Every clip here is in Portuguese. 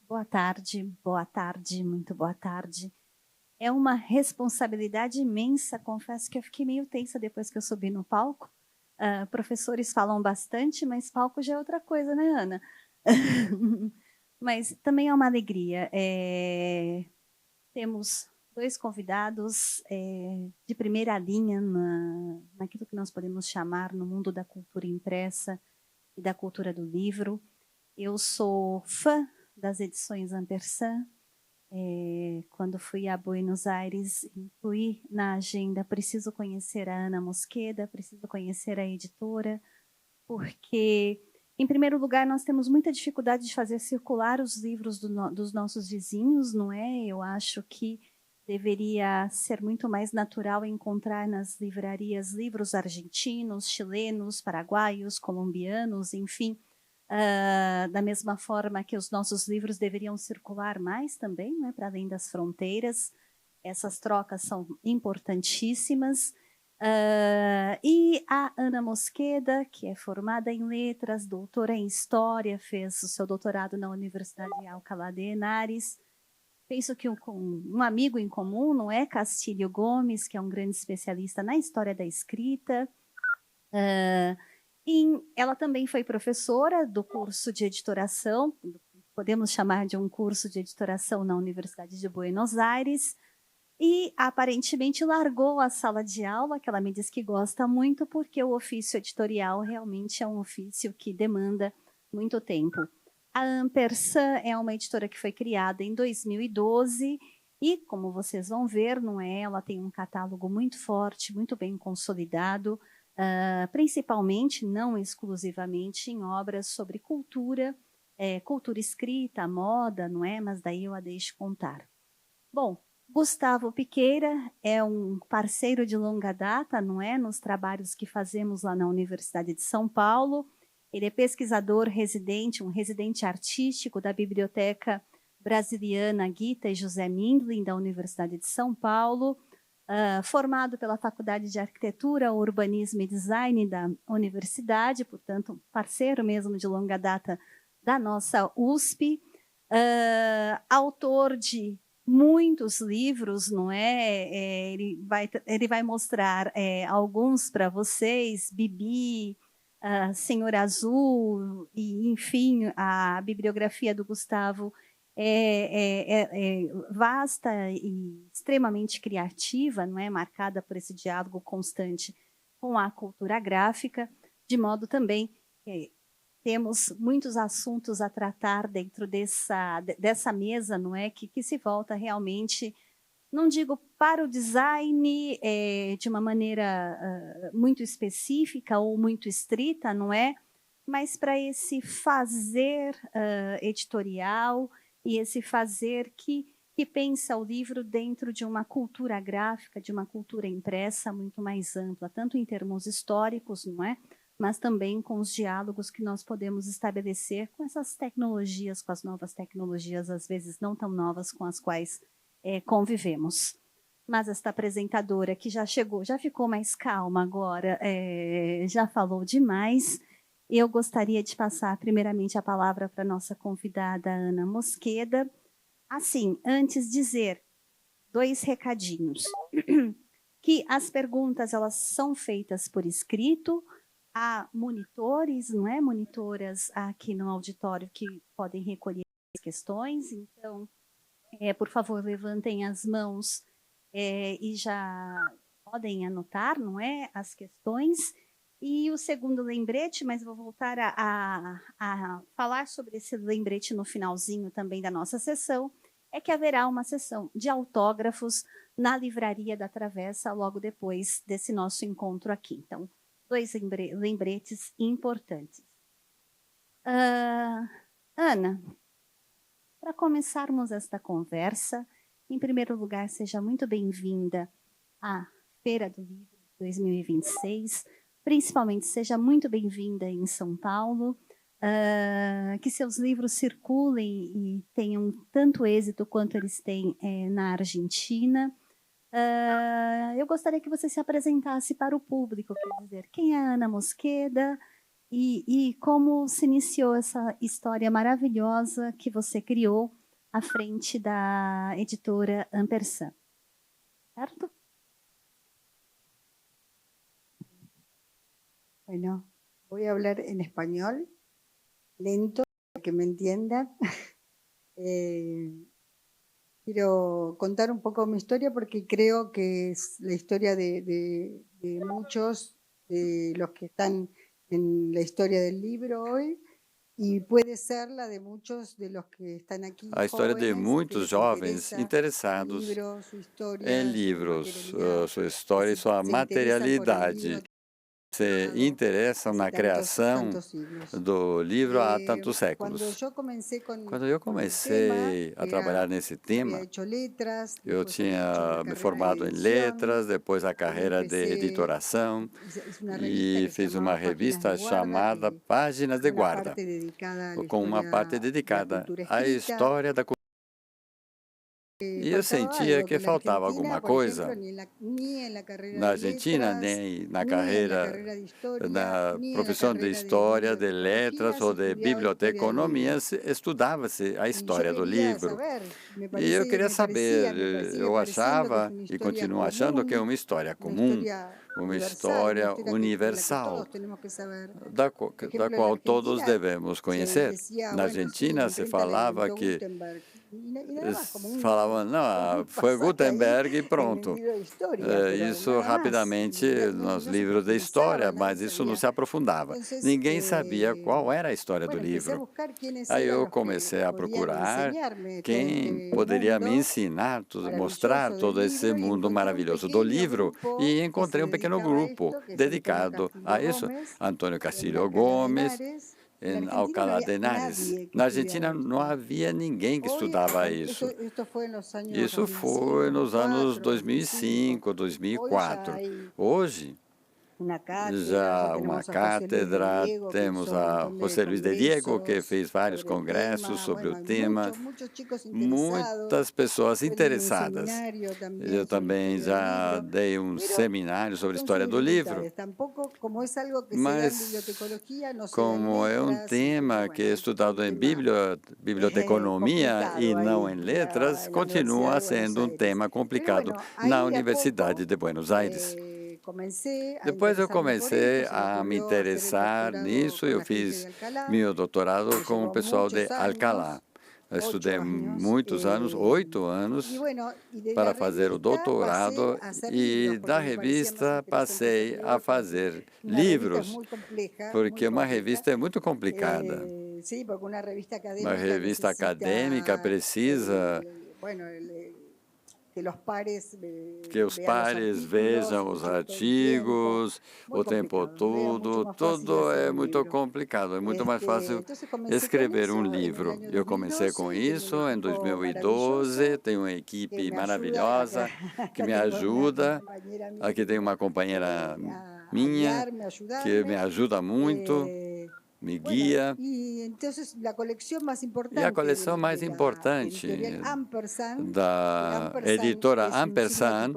boa tarde, muito boa tarde. É uma responsabilidade imensa, confesso que eu fiquei meio tensa depois que eu subi no palco. Professores falam bastante, mas palco já é outra coisa, né, Ana? Mas também é uma alegria. Temos dois convidados de primeira linha naquilo que nós podemos chamar no mundo da cultura impressa e da cultura do livro. Eu sou fã das edições Ampersand. Quando fui a Buenos Aires, incluí na agenda: preciso conhecer a Ana Mosqueda, preciso conhecer a editora, porque, em primeiro lugar, nós temos muita dificuldade de fazer circular os livros dos nossos vizinhos, não é? Eu acho que deveria ser muito mais natural encontrar nas livrarias livros argentinos, chilenos, paraguaios, colombianos, enfim, da mesma forma que os nossos livros deveriam circular mais também, né, para além das fronteiras. Essas trocas são importantíssimas. E a Ana Mosqueda, que é formada em letras, doutora em história, fez o seu doutorado na Universidade de Alcalá de Henares. Penso que um amigo em comum, não é? Castilho Gomes, que é um grande especialista na história da escrita. Ela também foi professora do curso de editoração, podemos chamar de um curso de editoração na Universidade de Buenos Aires, e aparentemente largou a sala de aula, que ela me diz que gosta muito, porque o ofício editorial realmente é um ofício que demanda muito tempo. A Ampersand é uma editora que foi criada em 2012 e, como vocês vão ver, não é? Ela tem um catálogo muito forte, muito bem consolidado, principalmente, não exclusivamente, em obras sobre cultura, cultura escrita, moda, não é? Mas daí eu a deixo contar. Bom, Gustavo Piqueira é um parceiro de longa data, não é? Nos trabalhos que fazemos lá na Universidade de São Paulo. Ele é pesquisador residente, um residente artístico da Biblioteca Brasiliana Gita e José Mindlin, da Universidade de São Paulo, formado pela Faculdade de Arquitetura, Urbanismo e Design da Universidade, portanto, parceiro mesmo de longa data da nossa USP, autor de muitos livros, não é? Ele vai mostrar alguns para vocês: Bibi, Senhor Azul, e, enfim, a bibliografia do Gustavo é vasta e extremamente criativa, não é? Marcada por esse diálogo constante com a cultura gráfica, de modo também que temos muitos assuntos a tratar dentro dessa mesa, não é? Que se volta realmente, não digo para o design de uma maneira muito específica ou muito estrita, não é? Mas para esse fazer editorial e esse fazer que pensa o livro dentro de uma cultura gráfica, de uma cultura impressa muito mais ampla, tanto em termos históricos, não é? Mas também com os diálogos que nós podemos estabelecer com essas tecnologias, com as novas tecnologias, às vezes não tão novas, com as quais convivemos. Mas esta apresentadora que já chegou, já ficou mais calma agora, já falou demais. Eu gostaria de passar primeiramente a palavra para a nossa convidada, Ana Mosqueda. Assim, antes dizer dois recadinhos. Que as perguntas elas são feitas por escrito, há monitores, não é? Monitoras aqui no auditório que podem recolher as questões. Então, por favor, levantem as mãos e já podem anotar, não é? As questões. E o segundo lembrete, mas vou voltar a falar sobre esse lembrete no finalzinho também da nossa sessão, é que haverá uma sessão de autógrafos na Livraria da Travessa logo depois desse nosso encontro aqui. Então, dois lembretes importantes. Ana, para começarmos esta conversa, em primeiro lugar, seja muito bem-vinda à Feira do Livro 2026, principalmente seja muito bem-vinda em São Paulo, que seus livros circulem e tenham tanto êxito quanto eles têm na Argentina. Eu gostaria que você se apresentasse para o público, quer dizer, quem é a Ana Mosqueda E como se iniciou essa história maravilhosa que você criou à frente da editora Ampersand, certo? Bueno, voy a hablar en español, lento, para que me entiendan. Quiero contar un poco mi historia porque creo que es la historia de muchos de los que están en la historia del libro hoy y puede ser la de muchos de los que están aquí A história de jóvenes que muitos les jovens interesa su interessados libro, su em historia, su livros, materialidad, sua história e que sua se interesan por el libro materialidade. Se interessam hace na criação tantos siglos. do livro há tantos Cuando séculos. yo comencé Quando eu con el tema, comecei a trabalhar nesse había tema, hecho letras, eu después había hecho la tinha me carrera de formado em edición, letras, depois a carreira de empecé, editoração hice una revista e que se fiz uma llamaba Páginas de revista Guarda, chamada que Páginas de una Guarda, parte dedicada a la com uma parte historia de la dedicada cultura à escrita. história da cultura. E eu Faltaba sentia algo, que que la faltava Argentina, alguma por ejemplo, coisa ni en la carrera na de Argentina, letras, nem na ni en la carreira, carrera de historia, na ni en la profissão de carrera de história, de bibliotecología letras se ou de estudiaba historia del libro. biblioteconomia, estudava-se a Y yo história do quería livro. saber, E eu quería me parecía, saber, sigue eu pareciendo que es achava una e historia continuo achando que é común, uma história una comum, historia uma universal, una história historia de la que universal, todos tenemos que saber. da, Por da ejemplo, en la qual todos Argentina devemos se conhecer. decía, Na bueno, sí, la Argentina se imprenta la falava inventó que Gutenberg, y nada más, falavam, não, como un foi pasaje ahí Gutenberg e en el pronto. libro de historia, pero Isso nada más, rapidamente nos no se livros de profundizaba, história, nadie mas isso não sabía. se aprofundava. Entonces, Ninguém sabia qual era a história do bueno, empecé a livro. buscar quiénes Aí eran eu los que comecei a podían procurar enseñarme todo quem este poderia me mundo ensinar, mostrar maravilloso del todo esse libro y mundo encontré un maravilhoso do pequeño livro. E grupo que se encontrei um pequeno dedicaba a grupo esto, que es Antonio dedicado a Castillo isso. Gómez, Antônio en Castilho Alcalá de Gomes, Henares. En em Argentina no Alcalá había de Henares. nadie que Na estudiara Argentina não esto. havia ninguém que Hoy, estudava isso. esto fue en los años Isso foi 2005, nos anos 2004, 2005. 2005, Hoy ya 2004. hay Hoje, una cátedra, ya já uma tenemos a José Luis de cátedra, Diego, que temos hizo un a montón de José Luiz de Diego, que congresos fez vários sobre el congressos tema. sobre Bueno, o hay tema, muchos chicos interesados. muitas pessoas Yo di un interessadas. seminario Eu también sobre la também historia del já libro, dei um pero seminário sobre a con sus história do livro, dificultades. Tampoco, como es algo que se da en mas bibliotecología, no se da en como é um letras, entonces, tema que é bueno, es un estudado em tema biblioteconomia e complicado não ahí em letras, en la Universidad continua de Buenos sendo um Aires. tema Pero complicado bueno, na ahí de a Universidade poco de Buenos Aires. comencé a Depois eu interesarme por esto, comecei se me a me ocurrió hacer el interessar doctorado nisso, con eu la gente de fiz Alcalá, meu doutorado me com o llevó pessoal de muchos Alcalá. años, Eu estudei 8 años, muitos anos, 8 anos, y bueno, y de la para fazer o revista pasé doutorado a hacer libros, e da porque me parecía más revista interesante hacer passei a libros, porque fazer una revista es livros, muy porque uma compleja, revista é muito complicada. sí, porque una revista Uma académica revista acadêmica necesita, precisa bueno, que los pares que os vean los pares vejam os artículos todo el tiempo, artigos muy o tempo complicado, era mucho todo, más fácil tudo hacer é un muito libro. complicado, é muito mais fácil Entonces comencé con escrever um eso en el livro. año Eu comecei com 2012 y tengo un isso em equipo 2012, maravilloso tenho uma que equipe me ayuda, maravilhosa que acá me tengo una ajuda. compañera mía Aqui tem uma companheira a minha guiarme, a que me ayudarme. ajuda muito, me Bueno, guia. y entonces la colección más E a importante coleção mais de la importante editorial Ampersand, que da Ampersand editora es un signo Ampersand,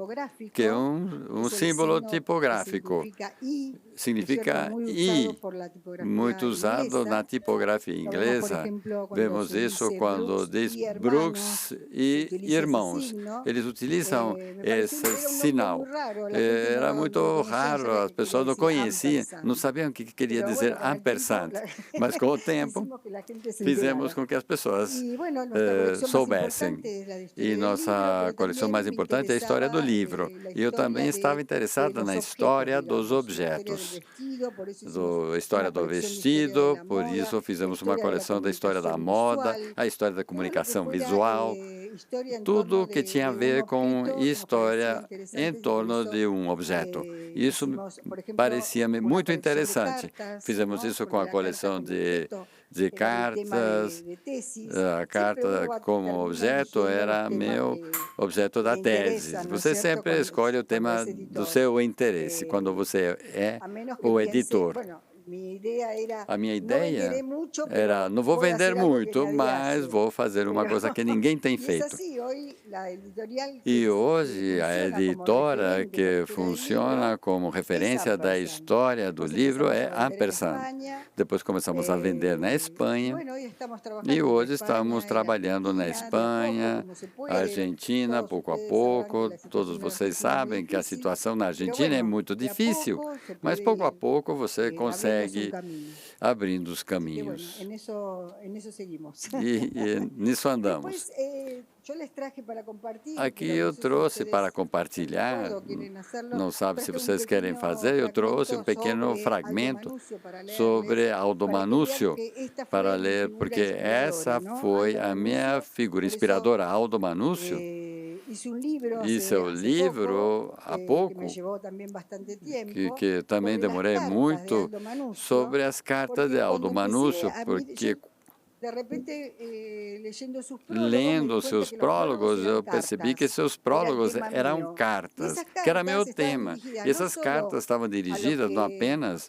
que é tipográfico, um es el símbolo signo que tipográfico. significa I, ¿no es cierto? Significa Muy I, usado por la tipografía muito usado na inglesa. tipografia Lo vemos, por inglesa. ejemplo, cuando Vemos se isso dice quando Brooks diz y Brooks hermanos, se e utiliza ese irmãos. signo. Eles utilizam Me pareció, esse era un nombre sinal. muy raro, la gente Era no lo muito conocía, no raro, sabía as que quería pessoas não decir conheciam, não Ampersand. sabiam o que queria Pero dizer bueno, con el tiempo ampersand. Mas com o tempo, hicimos que la gente se fizemos enterara. com que as pessoas Y bueno, nuestra colección más soubessem. importante es la de E historia del libro, nossa pero coleção también mais me importante é a história do interesaba livro. la E eu também historia estava de interessada los na objetos, história dos digamos, la historia del objetos. vestido, por eso hicimos História una do colección de historia de vestido, la por moda, isso la fizemos uma historia de la coleção da história da comunicación moda, visual, a história da todo lo que comunicação fuera visual, historia en tudo torno que tinha a de un ver com objeto nos parecía história em interesante y por torno eso de um objeto. Isso hicimos, por ejemplo, parecia-me una muito colección de interessante. cartas, Fizemos ¿no? isso com Porque a la carta coleção como de objeto de era mi tema cartas. de tesis. A Siempre carta uno va como terminando objeto eligiendo era los temas meu objeto da que tese. interesan, ¿no es Você cierto? sempre escolhe o Cuando tema es do editor. seu interesse, quando você é A menos que o piense, editor. bueno, mi idea era, A minha no ideia venderé mucho, era, pero não vou voy a vender hacer algo que muito, nadie mas hace. vou fazer uma Pero, coisa que ninguém tem y es feito. así, hoy E hoje a editora que funciona como referência da história do livro é Ampersand. Depois começamos a vender na Espanha e hoje estamos trabalhando na Espanha, Argentina, pouco a pouco. Todos vocês sabem que a situação na Argentina é muito difícil, mas pouco a pouco você consegue abrindo os caminhos. E nisso andamos. Aqui eu trouxe para compartilhar, não sabe se vocês querem fazer, eu trouxe um pequeno fragmento sobre Aldo Manúcio para ler, porque essa foi a minha figura inspiradora, Aldo Manúcio. E seu livro, há pouco, que também demorei muito, sobre as cartas de Aldo Manúcio, porque lendo seus prólogos, eu percebi que seus prólogos eram cartas, que era meu tema. E essas cartas estavam dirigidas não apenas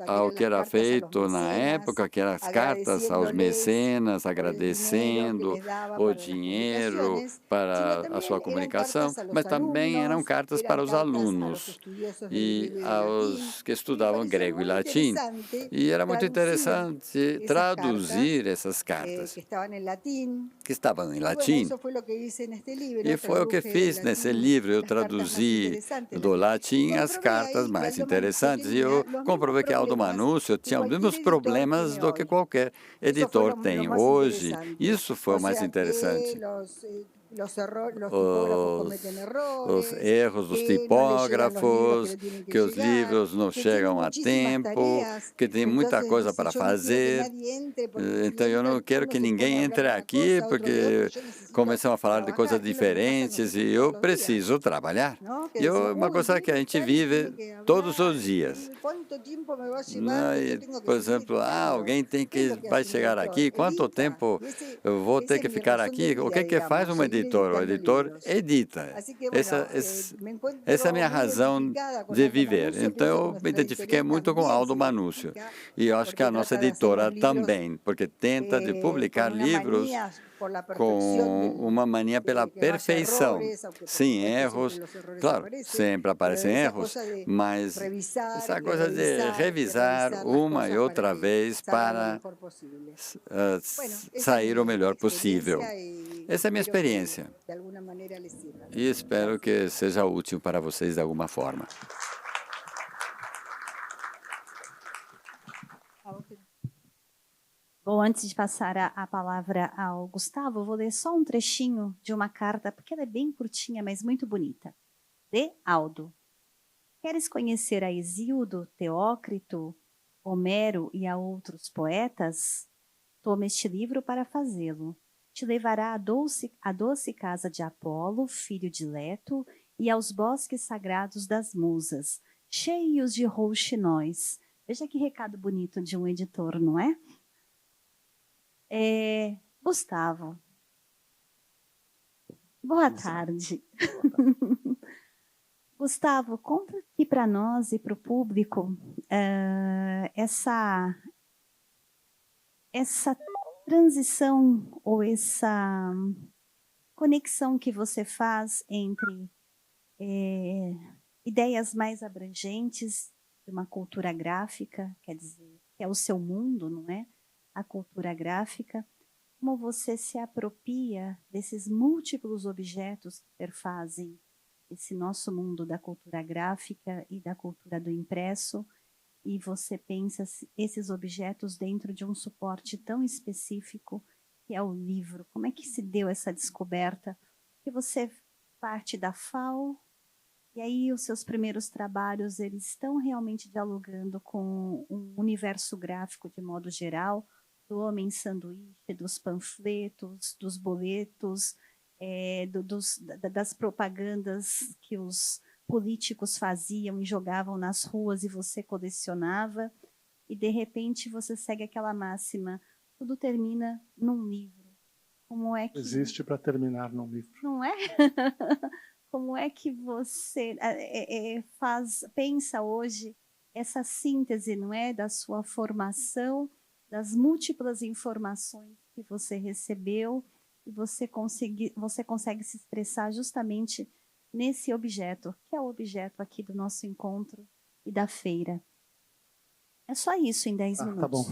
ao que era feito na época, que eram as cartas aos mecenas, agradecendo o dinheiro para a sua comunicação, mas também eram cartas para os alunos e aos que estudavam grego e latim. E era muito interessante traduzir essas cartas que estavam em latim. E foi o que fiz nesse livro. Eu traduzi do latim as cartas mais interessantes. E eu comprovei que Aldo Manúcio tinha os mesmos problemas do que qualquer editor tem hoje. Isso foi o mais interessante. Os erros dos tipógrafos, que os livros não chegam a tempo, que tem muita coisa para fazer. Então eu não quero que ninguém entre aqui, porque começamos a falar de coisas diferentes e eu preciso trabalhar. E é uma coisa que a gente vive todos os dias. Por exemplo, alguém vai chegar aqui, quanto tempo eu vou ter que ficar aqui? O que faz um editor? O editor edita. Essa é a minha razão de viver. Então, eu me identifiquei muito com Aldo Manúcio. E eu acho que a nossa editora também, porque tenta de publicar livros com uma mania pela perfeição, sem erros. Claro, sempre aparecem erros, mas essa coisa de revisar uma e outra vez para sair o melhor possível. Essa é a minha experiência. E espero que seja útil para vocês de alguma forma. Bom, antes de passar a palavra ao Gustavo, eu vou ler só um trechinho de uma carta, porque ela é bem curtinha, mas muito bonita. De Aldo. Queres conhecer a Hesíodo, Teócrito, Homero e a outros poetas? Toma este livro para fazê-lo. Te levará à doce casa de Apolo, filho de Leto, e aos bosques sagrados das musas, cheios de rouxinóis. Veja que recado bonito de um editor, não é? Gustavo. Boa tarde. Gustavo, conta aqui para nós e para o público essa transição ou essa conexão que você faz entre ideias mais abrangentes de uma cultura gráfica, quer dizer, que é o seu mundo, não é? A cultura gráfica, como você se apropria desses múltiplos objetos que perfazem esse nosso mundo da cultura gráfica e da cultura do impresso, e você pensa esses objetos dentro de um suporte tão específico que é o livro. Como é que se deu essa descoberta? Que você parte da FAO, e aí os seus primeiros trabalhos eles estão realmente dialogando com um universo gráfico de modo geral, do homem sanduíche, dos panfletos, dos boletos, das propagandas que os políticos faziam e jogavam nas ruas e você colecionava, e de repente você segue aquela máxima, tudo termina num livro. Como é que... Existe para terminar num livro. Não é? Como é que você pensa hoje essa síntese, não é, da sua formação, das múltiplas informações que você recebeu e você consegue se expressar justamente nesse objeto, que é o objeto aqui do nosso encontro e da feira. É só isso em 10 minutos. Tá bom.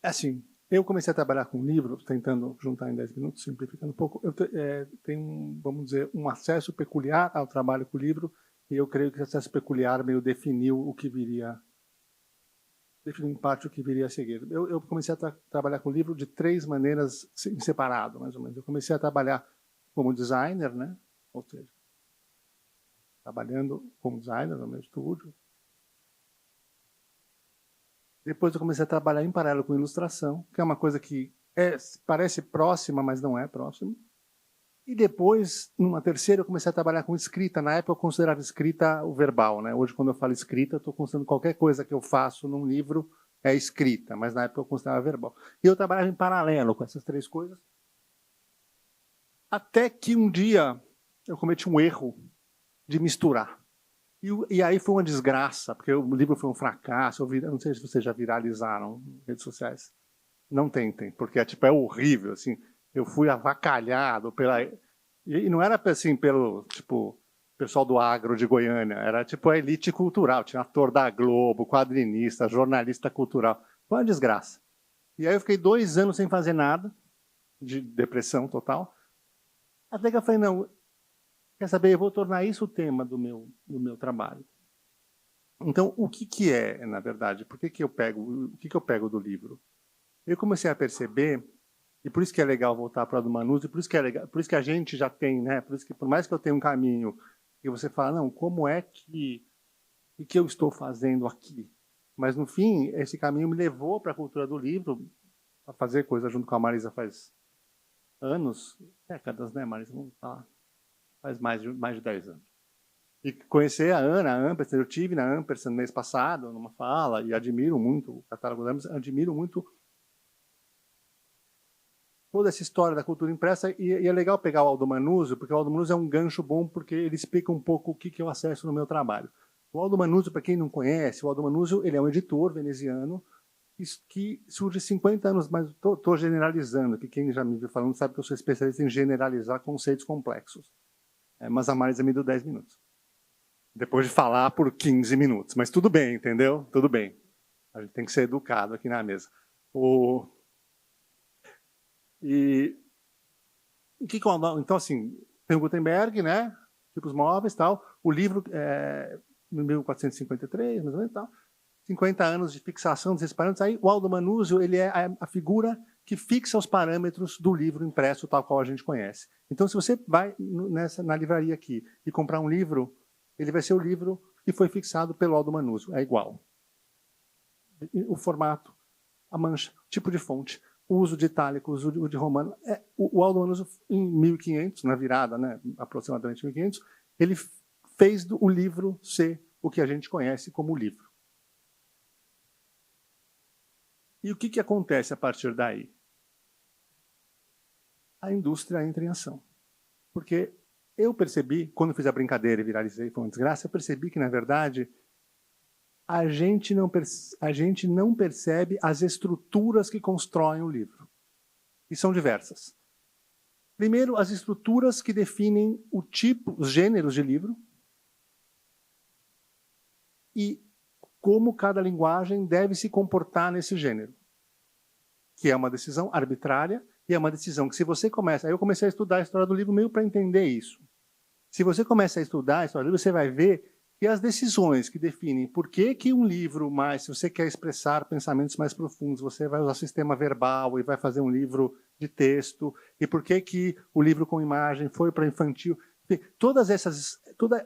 Assim, eu comecei a trabalhar com livro, tentando juntar em 10 minutos, simplificando um pouco. Eu tenho, vamos dizer, um acesso peculiar ao trabalho com o livro, e eu creio que esse acesso peculiar meio definiu o que viria, definiu em parte o que viria a seguir. Eu comecei a trabalhar com o livro de 3 maneiras em separado, mais ou menos. Eu comecei a trabalhar como designer, né? Ou seja, trabalhando como designer no meu estúdio. Depois eu comecei a trabalhar em paralelo com ilustração, que é uma coisa que parece próxima, mas não é próxima. E depois, numa terceira, eu comecei a trabalhar com escrita. Na época eu considerava escrita o verbal, né? Hoje, quando eu falo escrita, eu estou considerando qualquer coisa que eu faço num livro é escrita, mas na época eu considerava verbal. E eu trabalhava em paralelo com essas 3 coisas. Até que um dia eu cometi um erro de misturar. E aí foi uma desgraça, porque o livro foi um fracasso. Eu não sei se vocês já viralizaram em redes sociais. Não tentem, porque é horrível. Assim, eu fui avacalhado pela... E não era assim pelo pessoal do agro de Goiânia, era tipo a elite cultural. Tinha ator da Globo, quadrinista, jornalista cultural. Foi uma desgraça. E aí eu fiquei 2 anos sem fazer nada, de depressão total. Até que eu falei, não... Quer saber? Eu vou tornar isso o tema do meu trabalho. Então, o que é, na verdade? O que eu pego do livro? Eu comecei a perceber, e por isso que é legal voltar para o do Manuzio, por isso que a gente já tem, né? Por isso que, por mais que eu tenha um caminho, que você fala, não, como é que eu estou fazendo aqui? Mas, no fim, esse caminho me levou para a cultura do livro, a fazer coisa junto com a Marisa faz anos, décadas, né, Marisa? Vamos falar. Faz mais de 10 anos. E conhecer a Ampersand, eu tive na Ampersand mês passado, numa fala, e admiro muito o catálogo da Ampersand, admiro muito toda essa história da cultura impressa, e é legal pegar o Aldo Manuzio, porque o Aldo Manuzio é um gancho bom, porque ele explica um pouco o que eu acesso no meu trabalho. O Aldo Manuzio, para quem não conhece, o Aldo Manuzio, ele é um editor veneziano, que surge 50 anos, mas estou generalizando, que quem já me viu falando sabe que eu sou especialista em generalizar conceitos complexos. Mas a Marisa me deu 10 minutos. Depois de falar por 15 minutos. Mas tudo bem, entendeu? Tudo bem. A gente tem que ser educado aqui na mesa. Então, assim, tem o Gutenberg, né? Tipos móveis e tal. O livro é 1453, mais ou menos, tal. 50 anos de fixação desses parâmetros. Aí o Aldo Manuzio, ele é a figura que fixa os parâmetros do livro impresso tal qual a gente conhece. Então, se você vai na livraria aqui e comprar um livro, ele vai ser o livro que foi fixado pelo Aldo Manuzio. É igual. O formato, a mancha, tipo de fonte, o uso de itálico, o uso de romano. O Aldo Manuzio, em 1500, na virada, né, aproximadamente 1500, ele fez o livro ser o que a gente conhece como livro. E o que acontece a partir daí? A indústria entra em ação. Porque eu percebi, quando fiz a brincadeira e viralizei, foi uma desgraça, eu percebi que, na verdade, a gente não percebe as estruturas que constroem o livro. E são diversas. Primeiro, as estruturas que definem o tipo, os gêneros de livro, e como cada linguagem deve se comportar nesse gênero. Que é uma decisão arbitrária, e é uma decisão que, se você começa... Aí eu comecei a estudar a história do livro meio para entender isso. Se você começa a estudar a história do livro, você vai ver que as decisões que definem por que um livro mais... Se você quer expressar pensamentos mais profundos, você vai usar sistema verbal e vai fazer um livro de texto. E por que o livro com imagem foi para infantil. Toda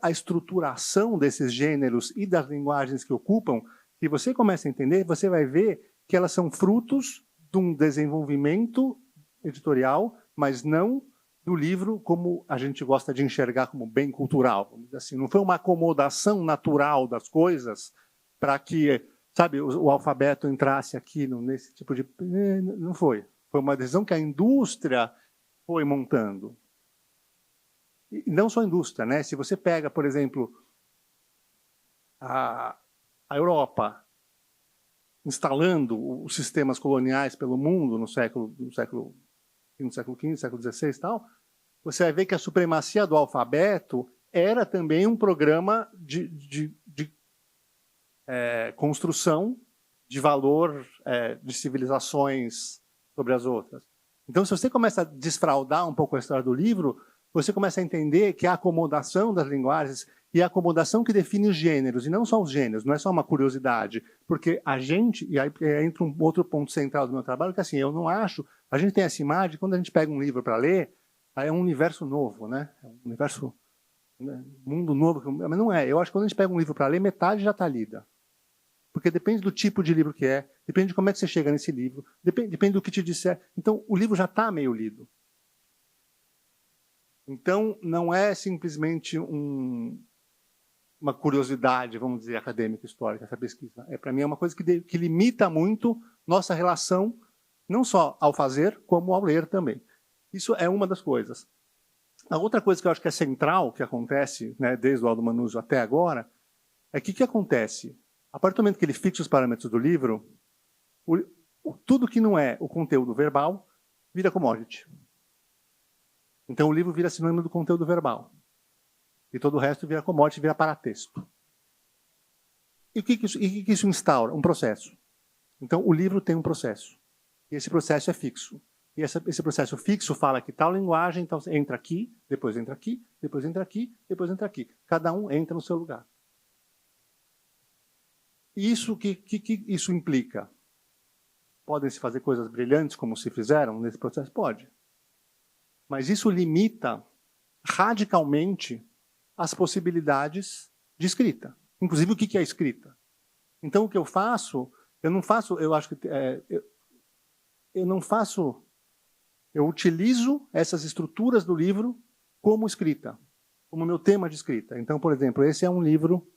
a estruturação desses gêneros e das linguagens que ocupam, se você começa a entender, você vai ver que elas são frutos de um desenvolvimento editorial, mas não do livro como a gente gosta de enxergar como bem cultural. Vamos dizer assim, não foi uma acomodação natural das coisas para que, sabe, o alfabeto entrasse aqui nesse tipo de... Não foi. Foi uma decisão que a indústria foi montando. E não só a indústria, né? Se você pega, por exemplo, a Europa, instalando os sistemas coloniais pelo mundo no século XV, século XVI e tal, você vai ver que a supremacia do alfabeto era também um programa de construção de valor de civilizações sobre as outras. Então, se você começa a desfraudar um pouco a história do livro, você começa a entender que a acomodação das linguagens e a acomodação que define os gêneros, e não só os gêneros, não é só uma curiosidade, porque a gente, e aí entra um outro ponto central do meu trabalho, que assim, eu não acho, a gente tem essa imagem, quando a gente pega um livro para ler, aí é um universo novo, né? É um universo, mundo novo, mas não é. Eu acho que quando a gente pega um livro para ler, metade já está lida. Porque depende do tipo de livro que é, depende de como é que você chega nesse livro, depende do que te disser. Então, o livro já está meio lido. Então, não é simplesmente uma curiosidade, vamos dizer, acadêmica, histórica, essa pesquisa. Para mim, é uma coisa que limita muito nossa relação, não só ao fazer, como ao ler também. Isso é uma das coisas. A outra coisa que eu acho que é central, que acontece, né, desde o Aldo Manuzio até agora, é que o que acontece? A partir do momento que ele fixa os parâmetros do livro, tudo que não é o conteúdo verbal vira commodity. Então o livro vira sinônimo do conteúdo verbal. E todo o resto vira commodity, vira paratexto. E o que isso instaura? Um processo. Então o livro tem um processo. E esse processo é fixo. E esse processo fixo fala que tal linguagem, então entra aqui, depois entra aqui, depois entra aqui, depois entra aqui. Cada um entra no seu lugar. Isso que isso implica? Podem-se fazer coisas brilhantes como se fizeram nesse processo? Pode. Mas isso limita radicalmente as possibilidades de escrita. Inclusive o que é escrita. Então o que eu faço, eu utilizo essas estruturas do livro como escrita, como meu tema de escrita. Então, por exemplo, esse é um livro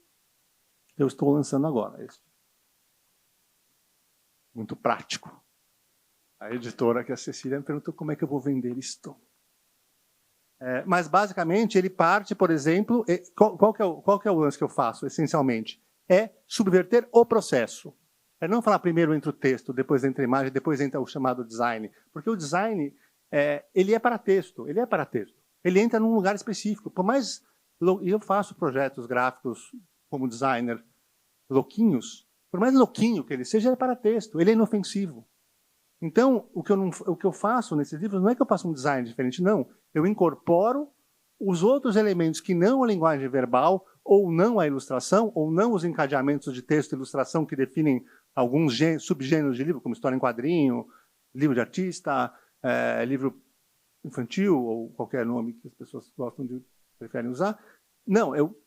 que eu estou lançando agora. Muito prático. A editora, que é a Cecília, me perguntou como é que eu vou vender isto. Mas, basicamente, ele parte, por exemplo... Qual que é o lance que eu faço, essencialmente? É subverter o processo. É não falar primeiro entra o texto, depois entra a imagem, depois entra o chamado design. Porque o design, ele é para texto. Ele é para texto. Ele entra num lugar específico. Por mais... E eu faço projetos gráficos como designer louquinhos. Por mais louquinho que ele seja, ele é para texto. Ele é inofensivo. Então, o que eu faço nesses livros não é que eu faço um design diferente, não. Eu incorporo os outros elementos que não a linguagem verbal, ou não a ilustração, ou não os encadeamentos de texto e ilustração que definem alguns subgêneros de livro, como história em quadrinho, livro de artista, livro infantil, ou qualquer nome que as pessoas preferem usar. Não, eu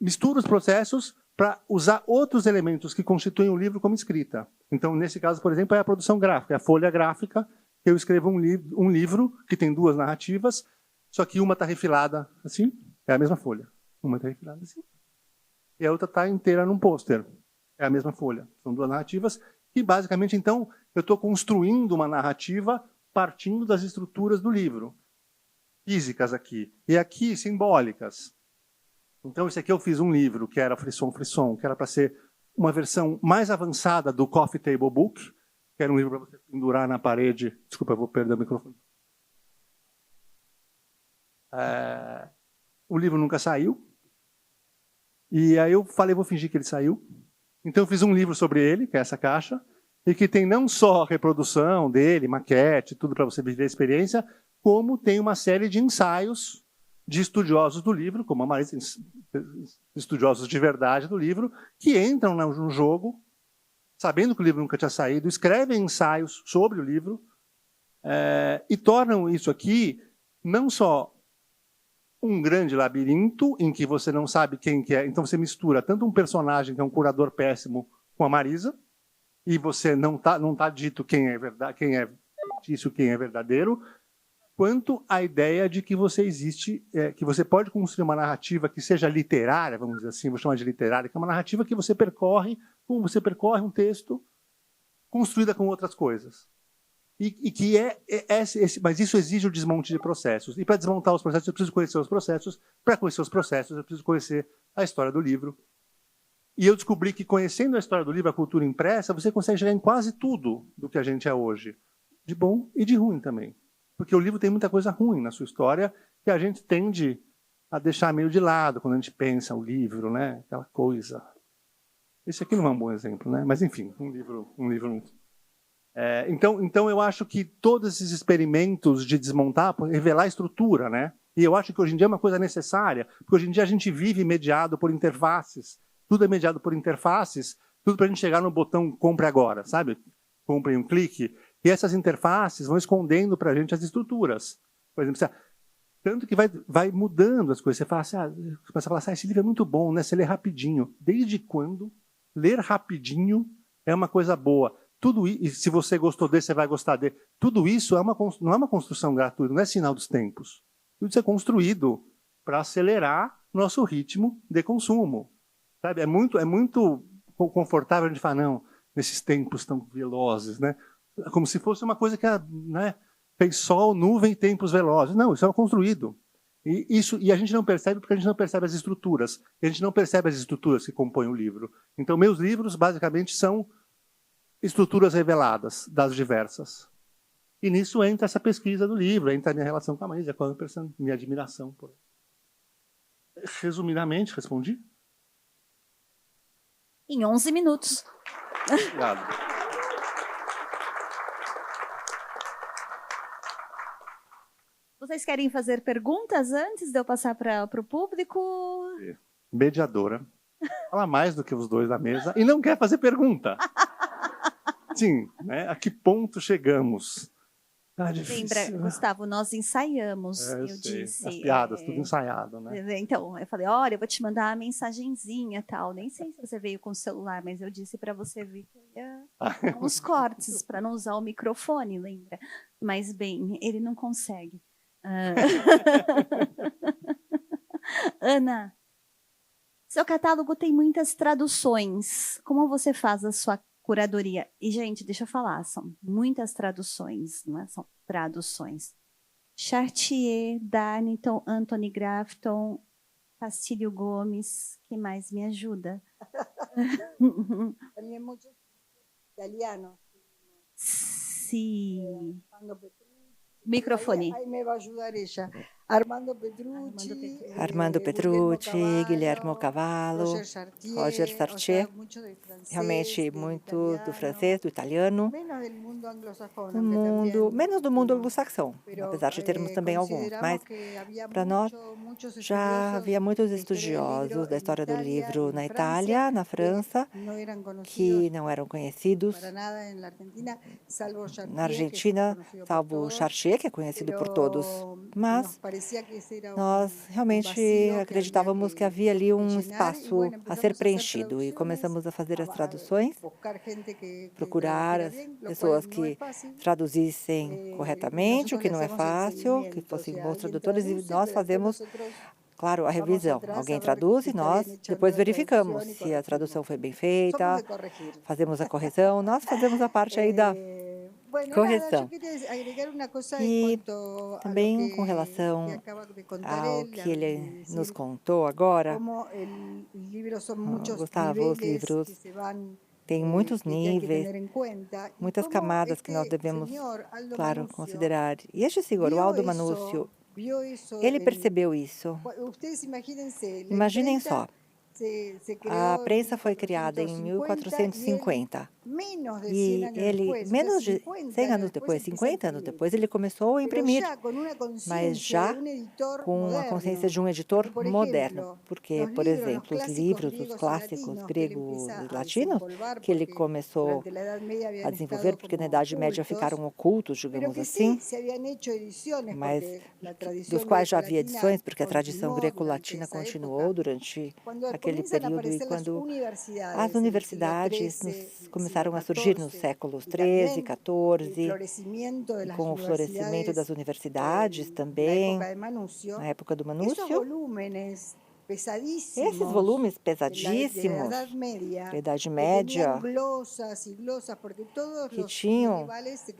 misturo os processos para usar outros elementos que constituem o livro como escrita. Então, nesse caso, por exemplo, é a produção gráfica, é a folha gráfica. Eu escrevo um livro que tem duas narrativas, só que uma está refilada assim, é a mesma folha. Uma está refilada assim, e a outra está inteira num pôster. É a mesma folha. São duas narrativas que, basicamente, então, eu estou construindo uma narrativa partindo das estruturas do livro. Físicas aqui. E aqui, simbólicas. Então, esse aqui eu fiz um livro, que era Frisson, que era para ser uma versão mais avançada do Coffee Table Book, que era um livro para você pendurar na parede. Desculpa, eu vou perder o microfone. O livro nunca saiu. E aí eu falei, vou fingir que ele saiu. Então eu fiz um livro sobre ele, que é essa caixa, e que tem não só a reprodução dele, maquete, tudo para você viver a experiência, como tem uma série de ensaios de estudiosos do livro, como a Marisa, estudiosos de verdade do livro, que entram no jogo, sabendo que o livro nunca tinha saído, escrevem ensaios sobre o livro, e tornam isso aqui não só um grande labirinto em que você não sabe quem que é. Então você mistura tanto um personagem que é um curador péssimo com a Marisa, e você não tá dito quem é verdade, quem é fictício, quem é verdadeiro, quanto a ideia de que você existe, que você pode construir uma narrativa que seja literária, vamos dizer assim, vou chamar de literária, que é uma narrativa que você percorre, como você percorre um texto construída com outras coisas. E que mas isso exige o desmonte de processos. E para desmontar os processos, eu preciso conhecer os processos. Para conhecer os processos, eu preciso conhecer a história do livro. E eu descobri que, conhecendo a história do livro, a cultura impressa, você consegue chegar em quase tudo do que a gente é hoje. De bom e de ruim também. Porque o livro tem muita coisa ruim na sua história que a gente tende a deixar meio de lado quando a gente pensa o livro, né? Aquela coisa. Esse aqui não é um bom exemplo, né? Mas, enfim, um livro... Então, eu acho que todos esses experimentos de desmontar, revelar a estrutura, né? E eu acho que hoje em dia é uma coisa necessária, porque hoje em dia a gente vive mediado por interfaces. Tudo é mediado por interfaces, tudo para a gente chegar no botão compre agora, sabe? Compre em um clique. E essas interfaces vão escondendo para a gente as estruturas. Por exemplo, tanto que vai mudando as coisas. Você fala assim, você começa a falar assim, esse livro é muito bom, né? Você lê rapidinho. Desde quando ler rapidinho é uma coisa boa? Tudo isso, e se você gostou dele, você vai gostar dele. Tudo isso não é uma construção gratuita, não é sinal dos tempos. Tudo isso é construído para acelerar nosso ritmo de consumo. Sabe? É muito confortável a gente falar, não, nesses tempos tão velozes, né? Como se fosse uma coisa que né, fez sol, nuvem e tempos velozes. Não, isso é construído. E a gente não percebe porque a gente não percebe as estruturas. E a gente não percebe as estruturas que compõem o livro. Então, meus livros, basicamente, são estruturas reveladas das diversas. E nisso entra essa pesquisa do livro, entra a minha relação com a Maísa, com a minha admiração por ela. Resumidamente, respondi? Em 11 minutos. Obrigado. Vocês querem fazer perguntas antes de eu passar para o público? Mediadora. Fala mais do que os dois da mesa e não quer fazer pergunta. Sim, né? A que ponto chegamos? Lembra, Gustavo, nós ensaiamos, eu sei. disse. As piadas, tudo ensaiado, né? Então, eu falei, olha, eu vou te mandar uma mensagenzinha, tal. Nem sei se você veio com o celular, mas eu disse para você vir que eu ia com os cortes, para não usar o microfone, lembra? Mas, bem, ele não consegue. Ana, seu catálogo tem muitas traduções. Como você faz a sua curadoria? E, gente, deixa eu falar, são muitas traduções, não é? São traduções. Chartier, Darnington, Anthony Grafton, Castilho Gomes, que mais me ajuda? Também muitos italianos. Sim. Microfone. Aí me vai ajudar ela. Armando Petrucci, Guillermo Cavallo, Roger Chartier, realmente muito do francês, do italiano, menos do mundo anglo-saxão, apesar de termos também alguns, mas para nós já havia muitos estudiosos da história do livro na Itália, na França, que não eram conhecidos, na Argentina, salvo Chartier, que é conhecido por todos, mas nós realmente acreditávamos que havia ali um espaço a ser preenchido e começamos a fazer as traduções, procurar as pessoas que traduzissem corretamente, o que não é fácil, que fossem bons tradutores, e nós fazemos, claro, a revisão. Alguém traduz e nós depois verificamos se a tradução foi bem feita, fazemos a correção, nós fazemos a parte aí da correção. E também com relação ao que ele nos contou agora, Gustavo, os livros têm muitos níveis, muitas camadas que nós devemos, claro, considerar. E este senhor, o Aldo Manúcio, ele percebeu isso. Imaginem só. A prensa foi criada em 1450 e ele, menos de 100 anos depois, 50 anos depois, ele começou a imprimir, mas já com a consciência de um editor moderno, porque, por exemplo, os livros, os clássicos gregos e latinos, que ele começou a desenvolver, porque na Idade Média ficaram ocultos, digamos assim, mas dos quais já havia edições, porque a tradição greco-latina continuou durante aquele período, e quando as universidades começaram a surgir nos séculos XIII, XIV, com o florescimento das universidades também, na época do Manúcio, Esses volumes pesadíssimos da Idade Média, que tinham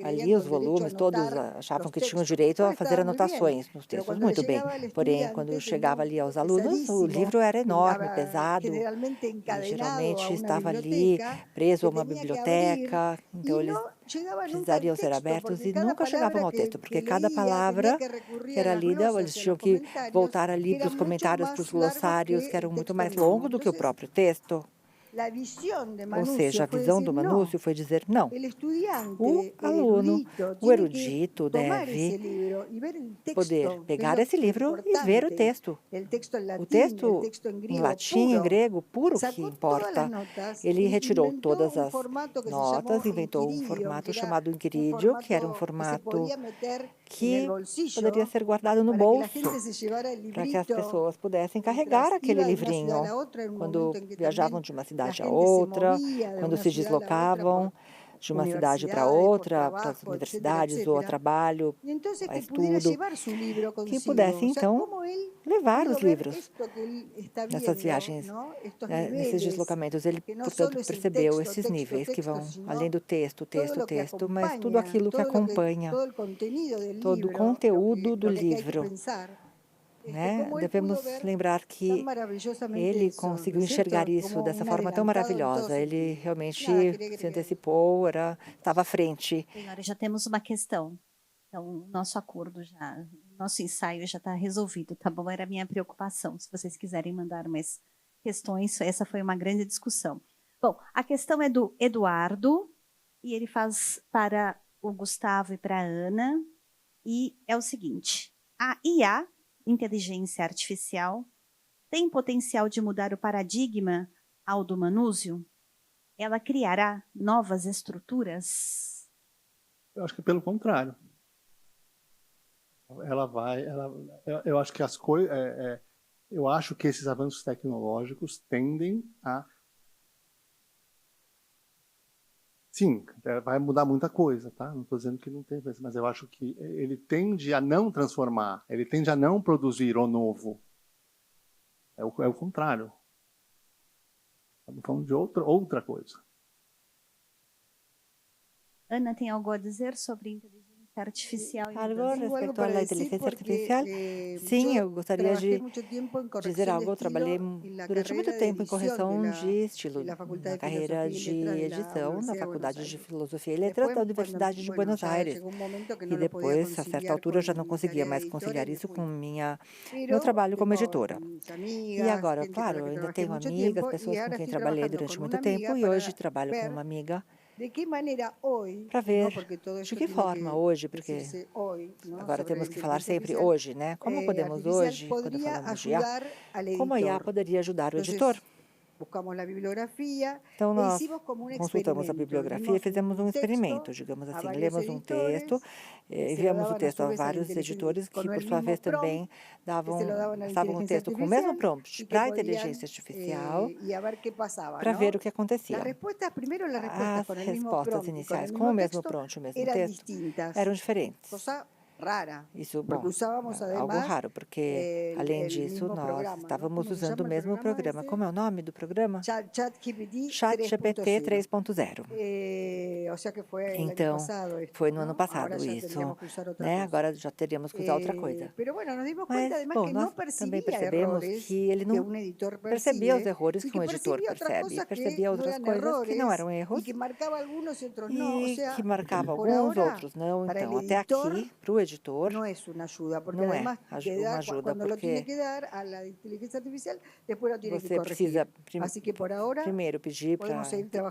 ali os volumes, todos achavam que tinham direito a fazer anotações nos textos, muito bem. Porém, quando chegava ali aos alunos, o livro era enorme, pesado, e geralmente estava ali preso a uma biblioteca, então eles precisariam ser abertos e nunca chegavam ao texto, porque cada palavra que era lida, eles tinham que voltar ali para os comentários, para os glossários, que eram muito mais longos do que o próprio texto. Ou seja, a visão do Manúcio foi dizer não. O aluno, o erudito, deve poder pegar esse livro e ver o texto. O texto em latim e grego puro que importa. Ele retirou todas as notas, inventou um formato chamado Ingridio, que era um formato que poderia ser guardado no bolso, para que as pessoas pudessem carregar aquele livrinho quando viajavam de uma cidade a outra, quando se deslocavam de uma cidade para outra, para as universidades ou a trabalho, a estudo, que pudessem então levar os livros nessas viagens, nesses deslocamentos. Ele, portanto, percebeu esses níveis que vão além do texto, mas tudo aquilo que acompanha, todo o conteúdo do livro. Devemos lembrar que ele conseguiu enxergar isso dessa forma tão maravilhosa. Ele realmente se antecipou, estava à frente. Senhora, já temos uma questão. Então, nosso acordo nosso ensaio já está resolvido, tá bom? Era a minha preocupação. Se vocês quiserem mandar mais questões, essa foi uma grande discussão. Bom, a questão é do Eduardo, e ele faz para o Gustavo e para a Ana, e é o seguinte: a IA, inteligência artificial, tem potencial de mudar o paradigma ao do Manúcio? Ela criará novas estruturas? Eu acho que pelo contrário. Eu acho que eu acho que esses avanços tecnológicos tendem a... Sim, vai mudar muita coisa, tá? Não estou dizendo que não tem, mas eu acho que ele tende a não transformar, ele tende a não produzir o novo. É o contrário. Estamos falando de outra coisa. Ana, tem algo a dizer sobre inteligência artificial? Algo respecto à inteligência artificial? Sim, eu gostaria de dizer algo. Eu trabalhei durante muito tempo em correção de estilo na carreira de edição na Faculdade de Filosofia e Letras da Universidade de Buenos Aires. E depois, a certa altura, eu já não conseguia mais conciliar isso com meu trabalho como editora. E agora, claro, eu ainda tenho amigas, pessoas com quem trabalhei durante muito tempo e hoje trabalho com uma amiga para ver de que forma hoje, porque agora temos que falar sempre hoje, né? Como podemos hoje, quando falamos de IA, como a IA poderia ajudar o editor? Então, nós consultamos a bibliografia e fizemos um experimento, digamos assim, lemos um texto, enviamos o texto a vários editores que, por sua vez, também passavam o texto com o mesmo prompt para a inteligência artificial para ver o que acontecia. As respostas iniciais com o mesmo prompt, o mesmo texto, eram diferentes. Isso, bom, algo raro, porque, além disso, nós estávamos usando o mesmo programa. Como é o nome do programa? ChatGPT 3.0. Então, foi no ano passado isso, né? Agora já teríamos que usar outra coisa. Mas, bom, nós também percebemos que ele não percebia os erros que um editor percebe, percebia outras coisas que não eram erros e que marcava alguns, outros não. Então, até aqui, para o editor, não é uma ajuda, porque você precisa primeiro pedir para a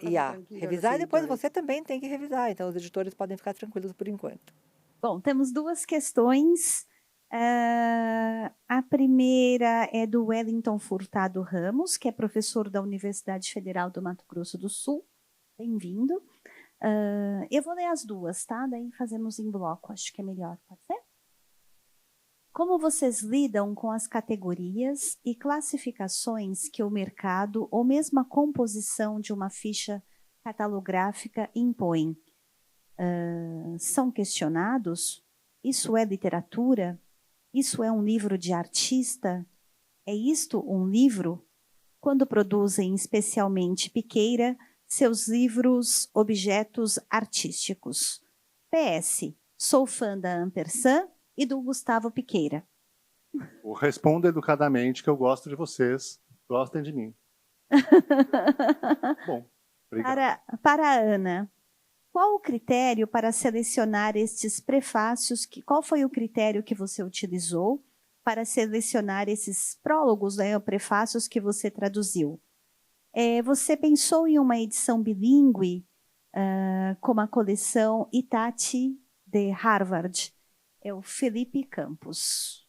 IA revisar e depois você também tem que revisar. Então, os editores podem ficar tranquilos por enquanto. Bom, temos duas questões. A primeira é do Wellington Furtado Ramos, que é professor da Universidade Federal do Mato Grosso do Sul. Bem-vindo. Eu vou ler as duas, tá? Daí fazemos em bloco, acho que é melhor, pode ser? Como vocês lidam com as categorias e classificações que o mercado ou mesmo a composição de uma ficha catalográfica impõe? São questionados? Isso é literatura? Isso é um livro de artista? É isto um livro? Quando produzem especialmente Piqueira, seus livros objetos artísticos. PS, sou fã da Ampersand e do Gustavo Piqueira. Eu respondo educadamente que eu gosto de vocês, gostem de mim. Bom, obrigado. Para a Ana, qual o critério para selecionar estes prefácios? Qual foi o critério que você utilizou para selecionar esses prólogos, né, prefácios que você traduziu? Você pensou em uma edição bilíngue, como a coleção Itachi de Harvard? É o Felipe Campos.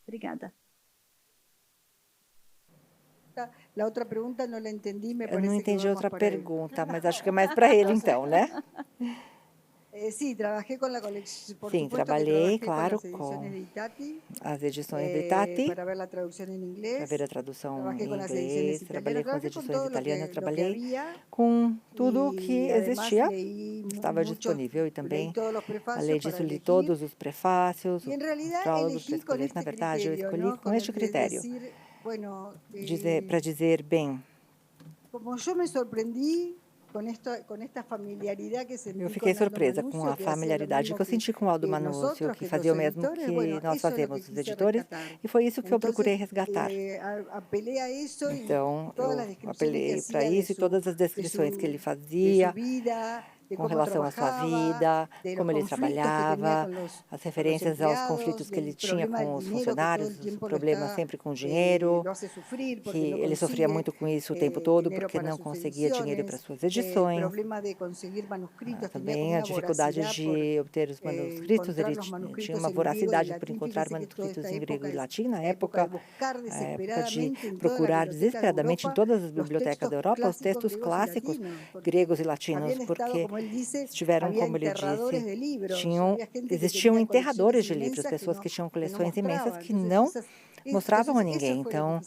Obrigada. A outra pergunta não a entendi. Eu não entendi a outra pergunta, mas acho que é mais para ele, então, né? Sim, trabalhei, claro, com as edições de Itati, para ver a tradução em inglês. Para ver a tradução em inglês, trabalhei com as edições italianas, trabalhei com tudo que existia, estava disponível, e também, além disso, li todos os prefácios, os prólogos para escolher. Na verdade, eu escolhi com este critério, para dizer, bem, como eu me surpreendi, eu fiquei surpresa com a familiaridade que eu senti com o Aldo Manúcio, que fazia o mesmo que nós fazemos, os editores, e foi isso que eu procurei resgatar. Então, eu apelei para isso, e todas as descrições que ele fazia com relação à sua vida, como ele trabalhava, as referências aos conflitos que ele tinha com os funcionários, os problemas sempre com dinheiro, que ele sofria muito com isso o tempo todo, porque não conseguia dinheiro para suas edições. Também a dificuldade de obter os manuscritos, ele tinha uma voracidade por encontrar manuscritos em grego e latim na época, de procurar desesperadamente em todas as bibliotecas da Europa os textos clássicos gregos e latinos, porque tiveram, como ele disse, existiam enterradores de livros, pessoas que tinham coleções imensas que não mostravam a ninguém. Então,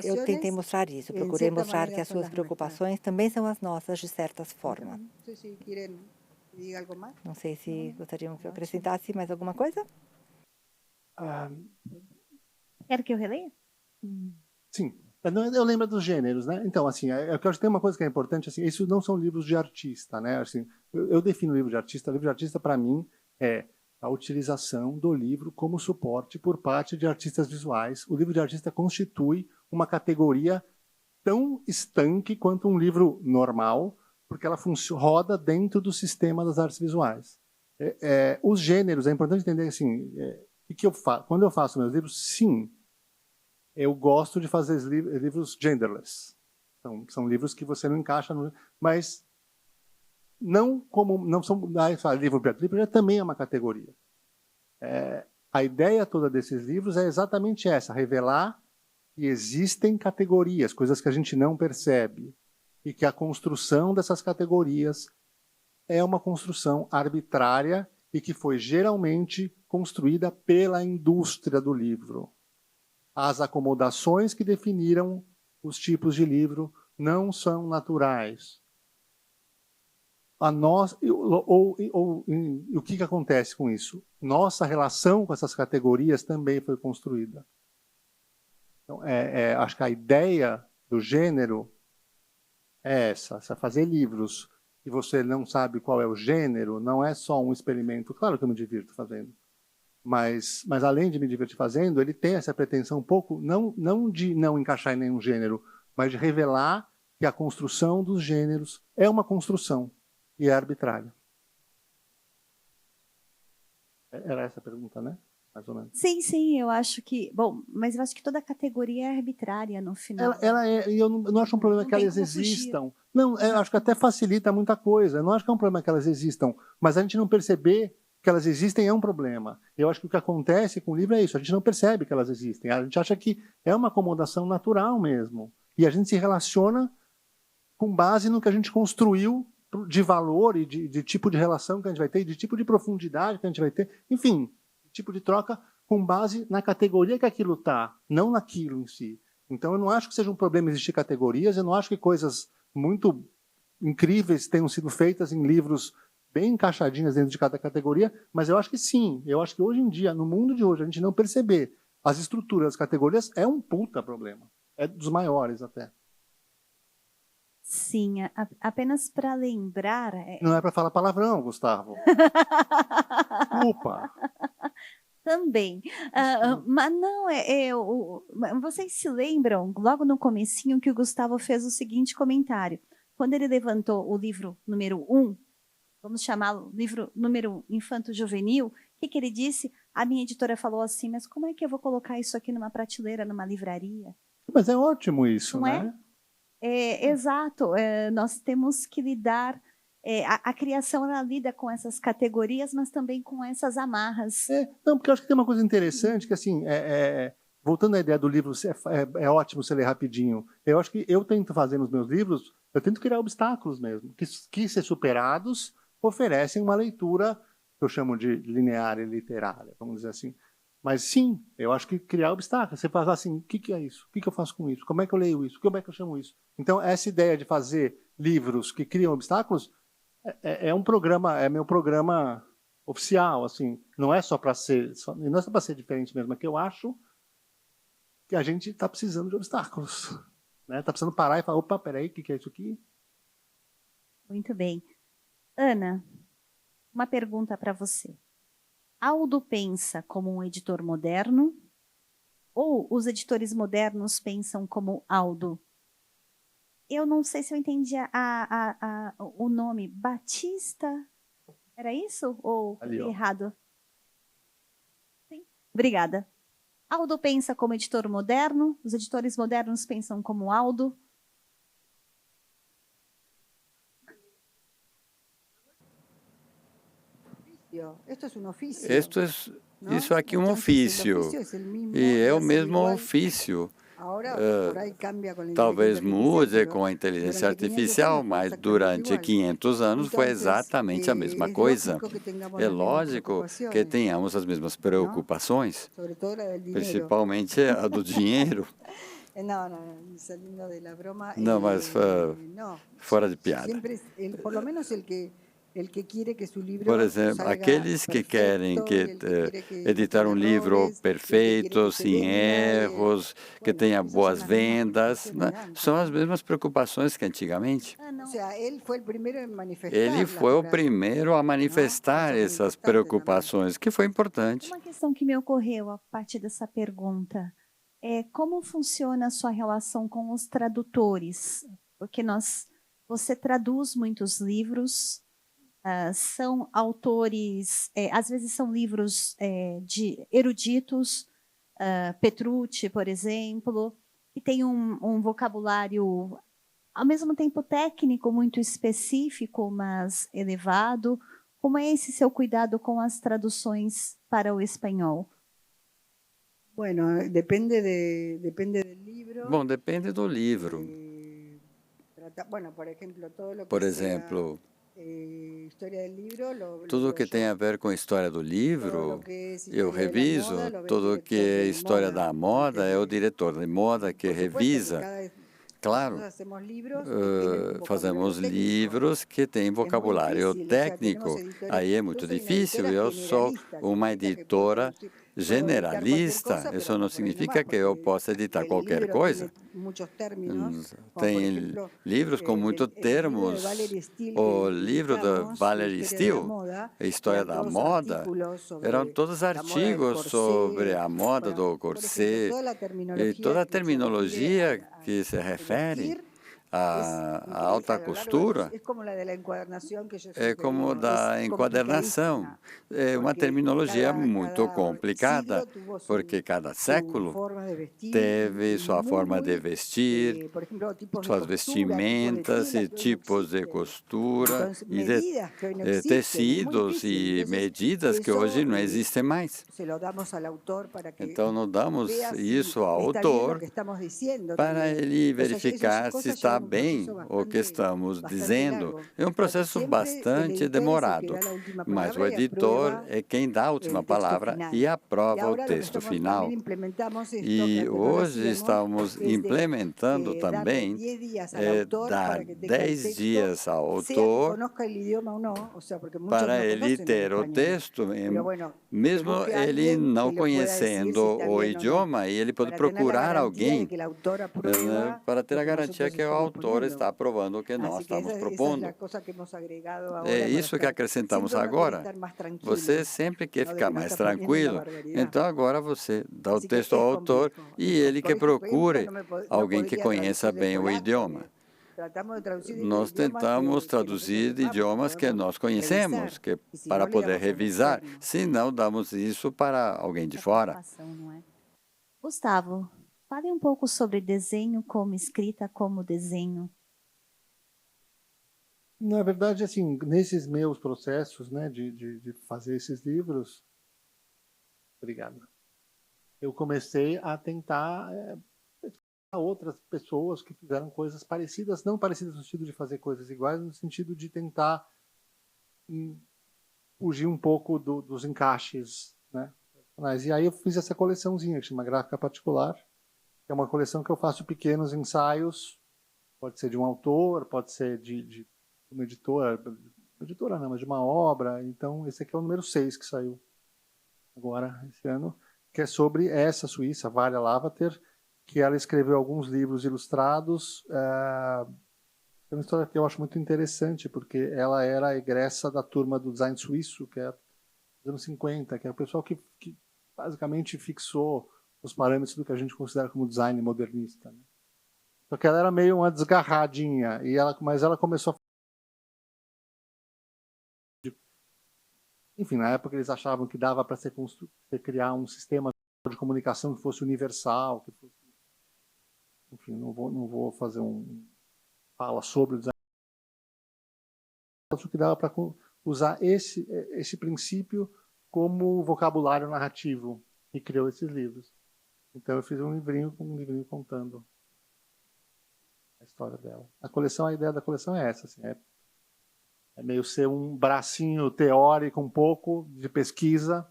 eu tentei mostrar isso, procurei mostrar que as suas preocupações também são as nossas, de certas formas. Não sei se gostariam que eu acrescentasse mais alguma coisa? Quer que eu releia? Sim. Eu lembro dos gêneros, né? Então, assim, eu acho que tem uma coisa que é importante, assim, isso não são livros de artista, né? Assim, eu defino livro de artista. Livro de artista, para mim, é a utilização do livro como suporte por parte de artistas visuais. O livro de artista constitui uma categoria tão estanque quanto um livro normal, porque ela roda dentro do sistema das artes visuais. Os gêneros, é importante entender, assim, quando eu faço meus livros, sim, eu gosto de fazer livros genderless. Então, são livros que você não encaixa no... Mas não são... livro também é uma categoria. A ideia toda desses livros é exatamente essa, revelar que existem categorias, coisas que a gente não percebe, e que a construção dessas categorias é uma construção arbitrária e que foi geralmente construída pela indústria do livro. As acomodações que definiram os tipos de livro não são naturais. O que acontece com isso? Nossa relação com essas categorias também foi construída. Então, acho que a ideia do gênero é essa. Se fazer livros e você não sabe qual é o gênero, não é só um experimento. Claro que eu me divirto fazendo. Mas além de me divertir fazendo, ele tem essa pretensão um pouco, não de não encaixar em nenhum gênero, mas de revelar que a construção dos gêneros é uma construção e é arbitrária. Era essa a pergunta, né? Mais ou menos. Sim, eu acho que... Bom, mas eu acho que toda categoria é arbitrária no final. E eu não acho um problema que elas existam. Não, eu acho que até facilita muita coisa. Eu não acho que é um problema que elas existam, mas a gente não perceber que elas existem é um problema. Eu acho que o que acontece com o livro é isso, a gente não percebe que elas existem, a gente acha que é uma acomodação natural mesmo, e a gente se relaciona com base no que a gente construiu de valor e de tipo de relação que a gente vai ter, de tipo de profundidade que a gente vai ter, enfim, tipo de troca com base na categoria que aquilo está, não naquilo em si. Então eu não acho que seja um problema existir categorias, eu não acho que coisas muito incríveis tenham sido feitas em livros bem encaixadinhas dentro de cada categoria, mas eu acho que sim. Eu acho que hoje em dia, no mundo de hoje, a gente não perceber As estruturas, as categorias é um puta problema. É dos maiores até. Sim, apenas para lembrar... Não é para falar palavrão, Gustavo. Desculpa. Também. Mas não, vocês se lembram, logo no comecinho, que o Gustavo fez o seguinte comentário. Quando ele levantou o livro número 1, vamos chamá-lo livro número infanto-juvenil, o que ele disse? A minha editora falou assim, mas como é que eu vou colocar isso aqui numa prateleira, numa livraria? Mas é ótimo isso, não né? Exato. Nós temos que lidar... a criação ela lida com essas categorias, mas também com essas amarras. Não, porque eu acho que tem uma coisa interessante, que assim, voltando à ideia do livro, é ótimo você ler rapidinho. Eu acho que eu tento fazer nos meus livros, eu tento criar obstáculos mesmo, que ser superados, oferecem uma leitura, que eu chamo de linear e literária, vamos dizer assim. Mas sim, eu acho que criar obstáculos, você fala assim, o que é isso? O que eu faço com isso? Como é que eu leio isso? Como é que eu chamo isso? Então, essa ideia de fazer livros que criam obstáculos é um programa, é meu programa oficial, assim, não é só para ser, não é só para ser diferente mesmo, é que eu acho que a gente está precisando de obstáculos, né? Está precisando parar e falar, opa, peraí, o que é isso aqui? Muito bem. Ana, uma pergunta para você. Aldo pensa como um editor moderno ou os editores modernos pensam como Aldo? Eu não sei se eu entendi o nome. Batista? Era isso? Ou errado? Sim. Obrigada. Aldo pensa como editor moderno, os editores modernos pensam como Aldo. Isso aqui é um ofício, e é o mesmo ofício. Talvez mude com a inteligência artificial, mas durante 500 anos foi exatamente a mesma coisa. É lógico que tenhamos as mesmas preocupações, principalmente a do dinheiro. Não, mas fora de piada. Por exemplo, aqueles que querem editar um livro perfeito, sem erros, que tenha boas vendas, né? São as mesmas preocupações que antigamente. Ele foi o primeiro a manifestar essas preocupações, que foi importante. Uma questão que me ocorreu a partir dessa pergunta é como funciona a sua relação com os tradutores? Porque você traduz muitos livros. São autores, às vezes são livros de eruditos, Petrucci, por exemplo, que tem um vocabulário, ao mesmo tempo técnico, muito específico, mas elevado. Como é esse seu cuidado com as traduções para o espanhol? Bueno, depende do livro. Bom, depende do livro. Por exemplo, tudo que tem a ver com a história do livro, eu reviso. Tudo que é história da moda, é o diretor de moda que revisa. Claro, fazemos livros que têm vocabulário técnico. Aí é muito difícil. Eu sou uma editora generalista. Isso não significa que eu possa editar qualquer coisa. Tem livros com muitos termos. O livro da Valerie Steele, a história da moda, eram todos artigos sobre a moda do corset e toda a terminologia que se refere à alta costura. É como da enquadernação. É uma terminologia muito complicada, porque cada século teve sua forma de vestir, suas vestimentas e tipos de costura, e de tecidos e medidas que hoje não existem mais. Então, nós damos isso ao autor para ele verificar se está bem o que estamos dizendo, é um processo bastante demorado, mas o editor é quem dá a última palavra e aprova o texto final. E hoje estamos implementando também dar 10 dias ao autor para ele ter o texto, mesmo ele não conhecendo o idioma, e ele pode procurar alguém para ter a garantia que o autor está aprovando o que nós estamos propondo. É isso que acrescentamos agora. Você sempre quer ficar mais tranquilo, então agora você dá o texto ao autor e ele que procure alguém que conheça bem o idioma. Nós tentamos traduzir idiomas que nós conhecemos, para poder revisar, se não damos isso para alguém de fora. Gustavo, fale um pouco sobre desenho como escrita, como desenho. Na verdade, assim, nesses meus processos, né, de fazer esses livros, obrigado, eu comecei a tentar outras pessoas que fizeram coisas parecidas, não parecidas no sentido de fazer coisas iguais, no sentido de tentar fugir um pouco dos encaixes, né? E aí eu fiz essa coleçãozinha que chama Gráfica Particular, que é uma coleção que eu faço pequenos ensaios, pode ser de um autor, pode ser de uma editora não, mas de uma obra. Então esse aqui é o número 6 que saiu agora esse ano, que é sobre essa suíça, Varja Lavater, que ela escreveu alguns livros ilustrados. É uma história que eu acho muito interessante, porque ela era egressa da turma do design suíço, que é dos anos 50, que é o pessoal que basicamente fixou os parâmetros do que a gente considera como design modernista, né? Só que ela era meio uma desgarradinha, mas ela começou a... Enfim, na época eles achavam que dava para criar um sistema de comunicação que fosse universal, que fosse... Enfim, não vou fazer fala sobre o design. Acho que dava para usar esse princípio como vocabulário narrativo e criou esses livros. Então eu fiz um livrinho contando a história dela. A ideia da coleção é essa, assim, é meio ser um bracinho teórico um pouco de pesquisa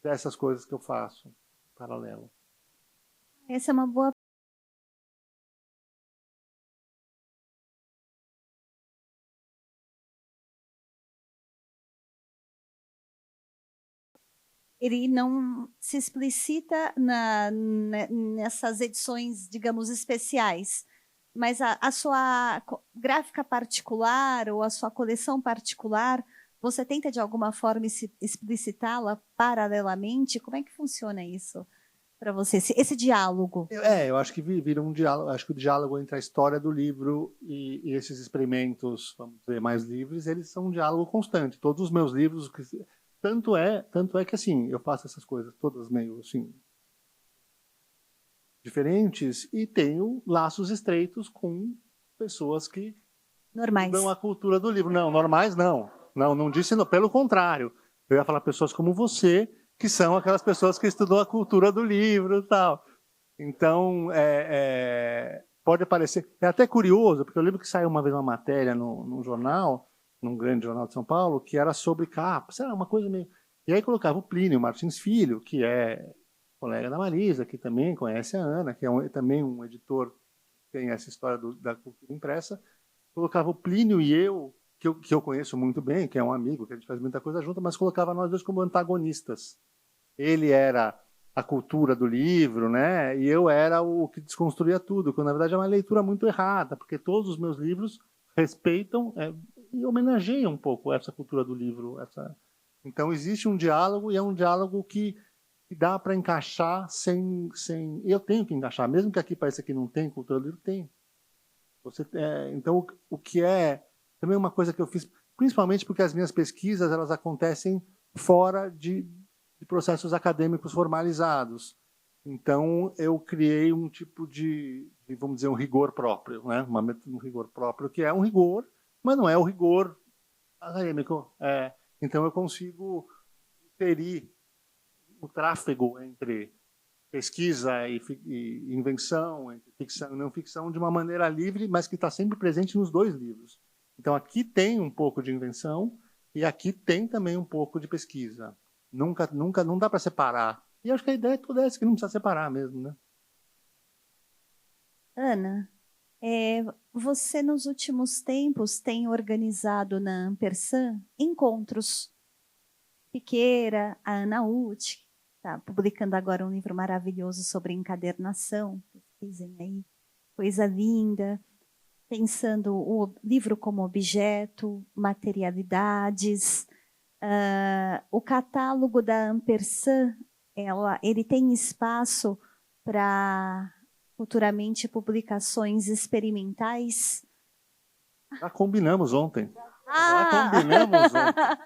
dessas coisas que eu faço paralelo. Essa é uma boa. Ele não se explicita nessas edições, digamos, especiais, mas a sua gráfica particular ou a sua coleção particular, você tenta de alguma forma explicitá-la paralelamente? Como é que funciona isso para você, esse diálogo? Eu acho que vira um diálogo. Acho que o diálogo entre a história do livro e esses experimentos, vamos dizer, mais livres, eles são um diálogo constante. Todos os meus livros... Tanto é que, assim, eu faço essas coisas todas meio, assim, diferentes e tenho laços estreitos com pessoas que normais. Dão a cultura do livro. Não, normais não. Não disse, pelo contrário. Eu ia falar pessoas como você, que são aquelas pessoas que estudam a cultura do livro e tal. Então, pode parecer... É até curioso, porque eu lembro que saiu uma vez uma matéria num jornal, num grande jornal de São Paulo, que era sobre capas, era uma coisa meio... E aí colocava o Plínio Martins Filho, que é colega da Marisa, que também conhece a Ana, que é também um editor que tem essa história da cultura impressa. Colocava o Plínio e eu, que eu conheço muito bem, que é um amigo, que a gente faz muita coisa junto, mas colocava nós dois como antagonistas. Ele era a cultura do livro, né? E eu era o que desconstruía tudo, que na verdade é uma leitura muito errada, porque todos os meus livros respeitam e homenageiam um pouco essa cultura do livro. Então existe um diálogo, e é um diálogo que dá para encaixar sem... Eu tenho que encaixar, mesmo que aqui pareça que não tem cultura do livro, tem. Então, o que é também uma coisa que eu fiz, principalmente porque as minhas pesquisas elas acontecem fora de processos acadêmicos formalizados. Então, eu criei um tipo de vamos dizer, um rigor próprio, né? Um rigor próprio, que é um rigor, mas não é o rigor acadêmico. Então, eu consigo ferir o tráfego entre pesquisa e invenção, entre ficção e não ficção, de uma maneira livre, mas que está sempre presente nos dois livros. Então, aqui tem um pouco de invenção e aqui tem também um pouco de pesquisa. Nunca, não dá para separar. E acho que a ideia toda é essa, que não precisa separar mesmo, né? Ana, você nos últimos tempos tem organizado na Ampersand encontros. Piqueira, a Ana Uth, está publicando agora um livro maravilhoso sobre encadernação. Pesquisem aí, coisa linda. Pensando o livro como objeto, materialidades. O catálogo da Ampersand, ele tem espaço para futuramente publicações experimentais? Já combinamos ontem. Já combinamos ontem.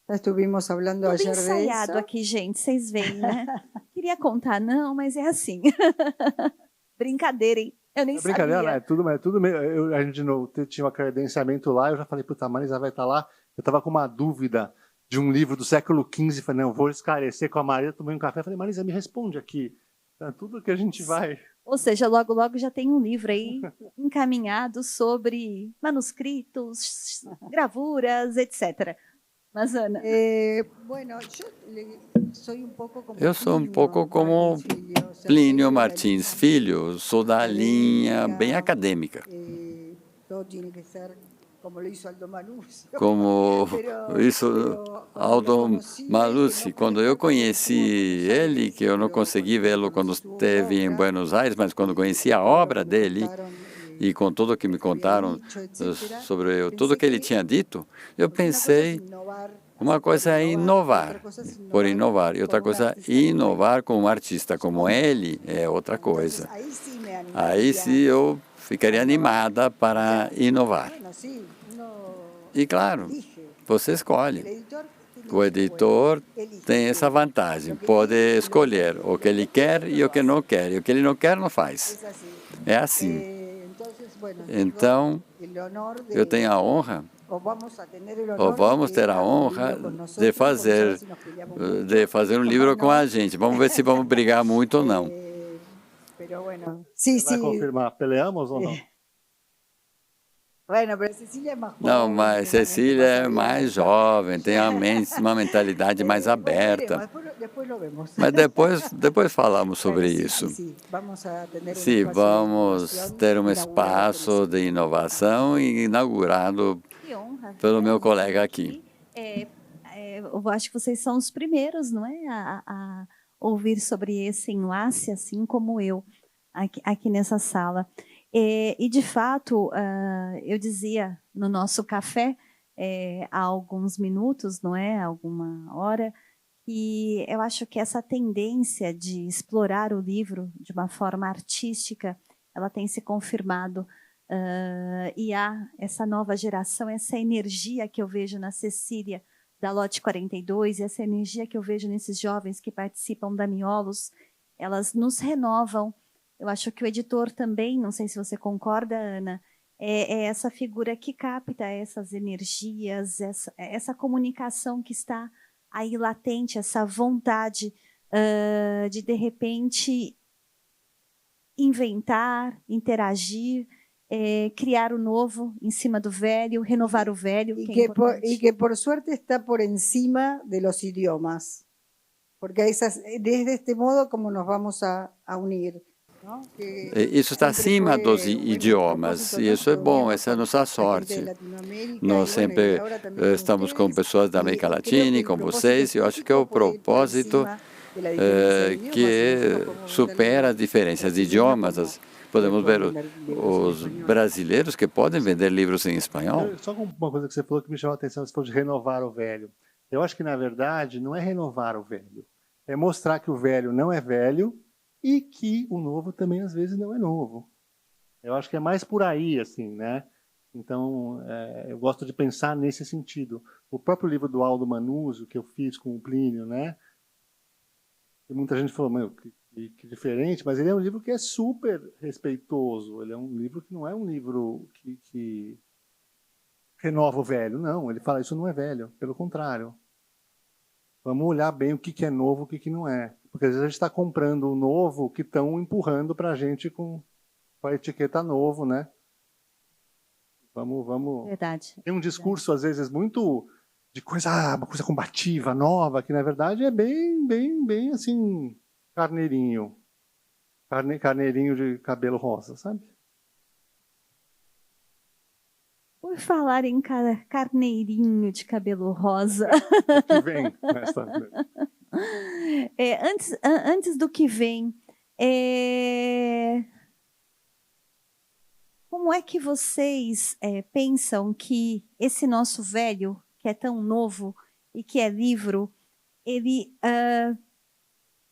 Já estuvimos falando ayer de ensaiado aqui, gente, vocês veem, né? Queria contar, não, mas é assim. Brincadeira, hein? Eu nem sabia. Brincadeira, é tudo meio. A gente tinha um credenciamento lá, eu já falei, puta, a Marisa vai estar lá. Eu estava com uma dúvida de um livro do século XV, falei, não, vou esclarecer com a Marisa, tomei um café, falei, Marisa, me responde aqui. É tudo que a gente vai. Ou seja, logo, logo já tem um livro aí encaminhado sobre manuscritos, gravuras, etc. Mas, Ana... Eu sou um pouco como Plínio Martins Filho, sou da linha bem acadêmica. Como isso Aldo Malucci, quando eu conheci ele, que eu não consegui vê-lo quando esteve em Buenos Aires, mas quando conheci a obra dele, e com tudo que me contaram sobre tudo que ele tinha dito, eu pensei, uma coisa é inovar, por inovar, e outra coisa é inovar com um artista como ele, é outra coisa. Aí sim eu ficaria animada para inovar. E claro, você escolhe. O editor tem essa vantagem, pode escolher o que ele quer e o que não quer, e o que ele não quer não faz. É assim. Então, eu tenho a honra, ou vamos ter a honra de fazer um livro com a gente. Vamos ver se vamos brigar muito ou não. Você vai confirmar, peleamos ou não? Não, mas Cecília é mais jovem, tem uma mentalidade mais aberta. Mas depois falamos sobre isso. Sim, vamos ter um espaço de inovação inaugurado pelo meu colega aqui. Eu acho que vocês são os primeiros, não é, a ouvir sobre esse enlace, assim como eu, aqui nessa sala. E, de fato, eu dizia no nosso café, há alguns minutos, não é, alguma hora, que eu acho que essa tendência de explorar o livro de uma forma artística, ela tem se confirmado. E há essa nova geração, essa energia que eu vejo na Cecília, da Lote 42, e essa energia que eu vejo nesses jovens que participam da Miolos, elas nos renovam. Eu acho que o editor também, não sei se você concorda, Ana, é essa figura que capta essas energias, essa comunicação que está aí latente, essa vontade de repente, inventar, interagir, criar o novo em cima do velho, renovar o velho. E que por suerte está por encima de los idiomas, porque desde este modo como nos vamos a unir. Isso está acima dos idiomas, e isso é bom, essa é a nossa sorte. Nós sempre estamos com pessoas da América Latina e com vocês, e eu acho que é o propósito que supera as diferenças de idiomas. Podemos ver os brasileiros que podem vender livros em espanhol. Só uma coisa que você falou que me chamou a atenção, você falou de renovar o velho. Eu acho que, na verdade, não é renovar o velho, é mostrar que o velho não é velho, e que o novo também, às vezes, não é novo. Eu acho que é mais por aí, assim, né? Então, eu gosto de pensar nesse sentido. O próprio livro do Aldo Manuzio, que eu fiz com o Plínio, né? E muita gente falou, meu, que diferente, mas ele é um livro que é super respeitoso. Ele é um livro que não é um livro que renova o velho. Não, ele fala, isso não é velho, pelo contrário. Vamos olhar bem o que é novo, o que não é. Porque às vezes a gente está comprando o novo que estão empurrando para a gente com a etiqueta novo, né? Vamos. Verdade. Tem um discurso, às vezes, muito de uma coisa combativa, nova, que na verdade é bem assim, carneirinho. Carneirinho de cabelo rosa, sabe? Por falar em carneirinho de cabelo rosa. O que vem nessa... Antes do que vem, como é que vocês pensam que esse nosso velho, que é tão novo e que é livro, ele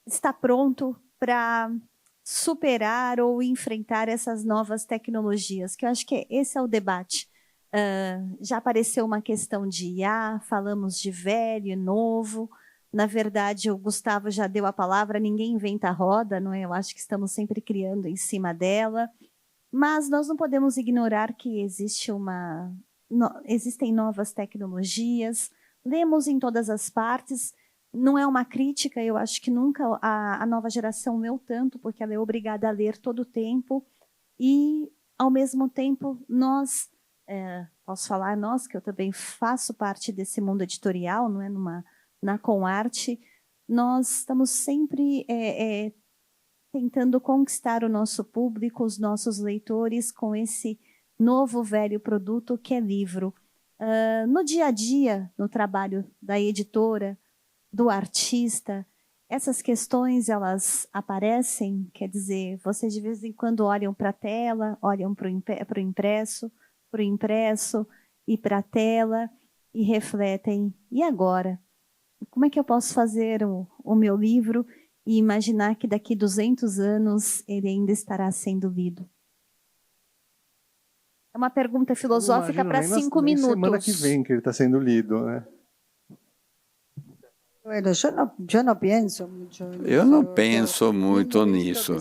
está pronto para superar ou enfrentar essas novas tecnologias? Que eu acho que esse é o debate. Já apareceu uma questão de IA, falamos de velho e novo. Na verdade, o Gustavo já deu a palavra, ninguém inventa a roda, não é? Eu acho que estamos sempre criando em cima dela. Mas nós não podemos ignorar que existem novas tecnologias, lemos em todas as partes, não é uma crítica, eu acho que nunca a nova geração leu tanto, porque ela é obrigada a ler todo o tempo, e, ao mesmo tempo, nós, posso falar nós, que eu também faço parte desse mundo editorial, não é? Na Comarte, nós estamos sempre tentando conquistar o nosso público, os nossos leitores, com esse novo velho produto que é livro. No dia a dia, no trabalho da editora, do artista, essas questões, elas aparecem, quer dizer, vocês de vez em quando olham para a tela, olham para o impresso e para a tela e refletem, e agora? Como é que eu posso fazer o meu livro e imaginar que daqui 200 anos ele ainda estará sendo lido? É uma pergunta filosófica para 5 minutos. Semana que vem que ele está sendo lido, né? Eu não penso muito nisso.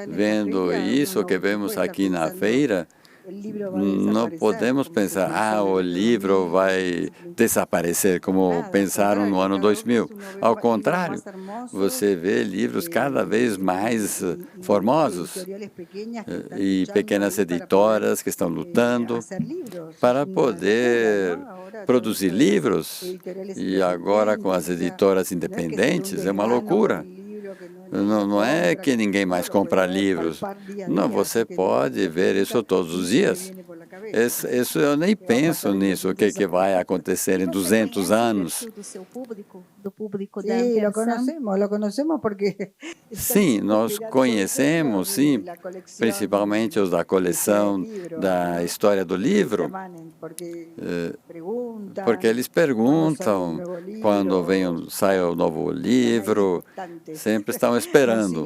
Vendo isso que vemos aqui na feira, não podemos pensar, o livro vai desaparecer, como pensaram no ano 2000. Ao contrário, você vê livros cada vez mais formosos e pequenas editoras que estão lutando para poder produzir livros. E agora, com as editoras independentes, é uma loucura. Não é que ninguém mais compra livros. Não, você pode ver isso todos os dias. Isso eu nem penso nisso, o que vai acontecer em 200 anos. Do público da Ampersand? Sim, nós conhecemos, sim, principalmente os da coleção da história do livro, porque eles perguntam quando sai o novo livro, sempre estão esperando.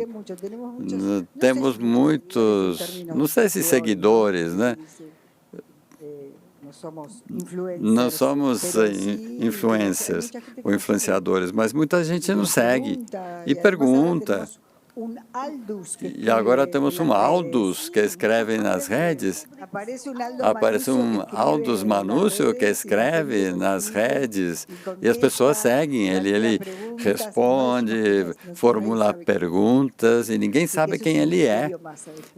Temos muitos, não sei se seguidores, né? Não somos influencers ou influenciadores, mas muita gente nos segue e pergunta. E agora temos um Aldus que escreve nas redes. Aparece um Aldus Manúcio que escreve nas redes e as pessoas seguem ele. Ele responde, formula perguntas e ninguém sabe quem ele é.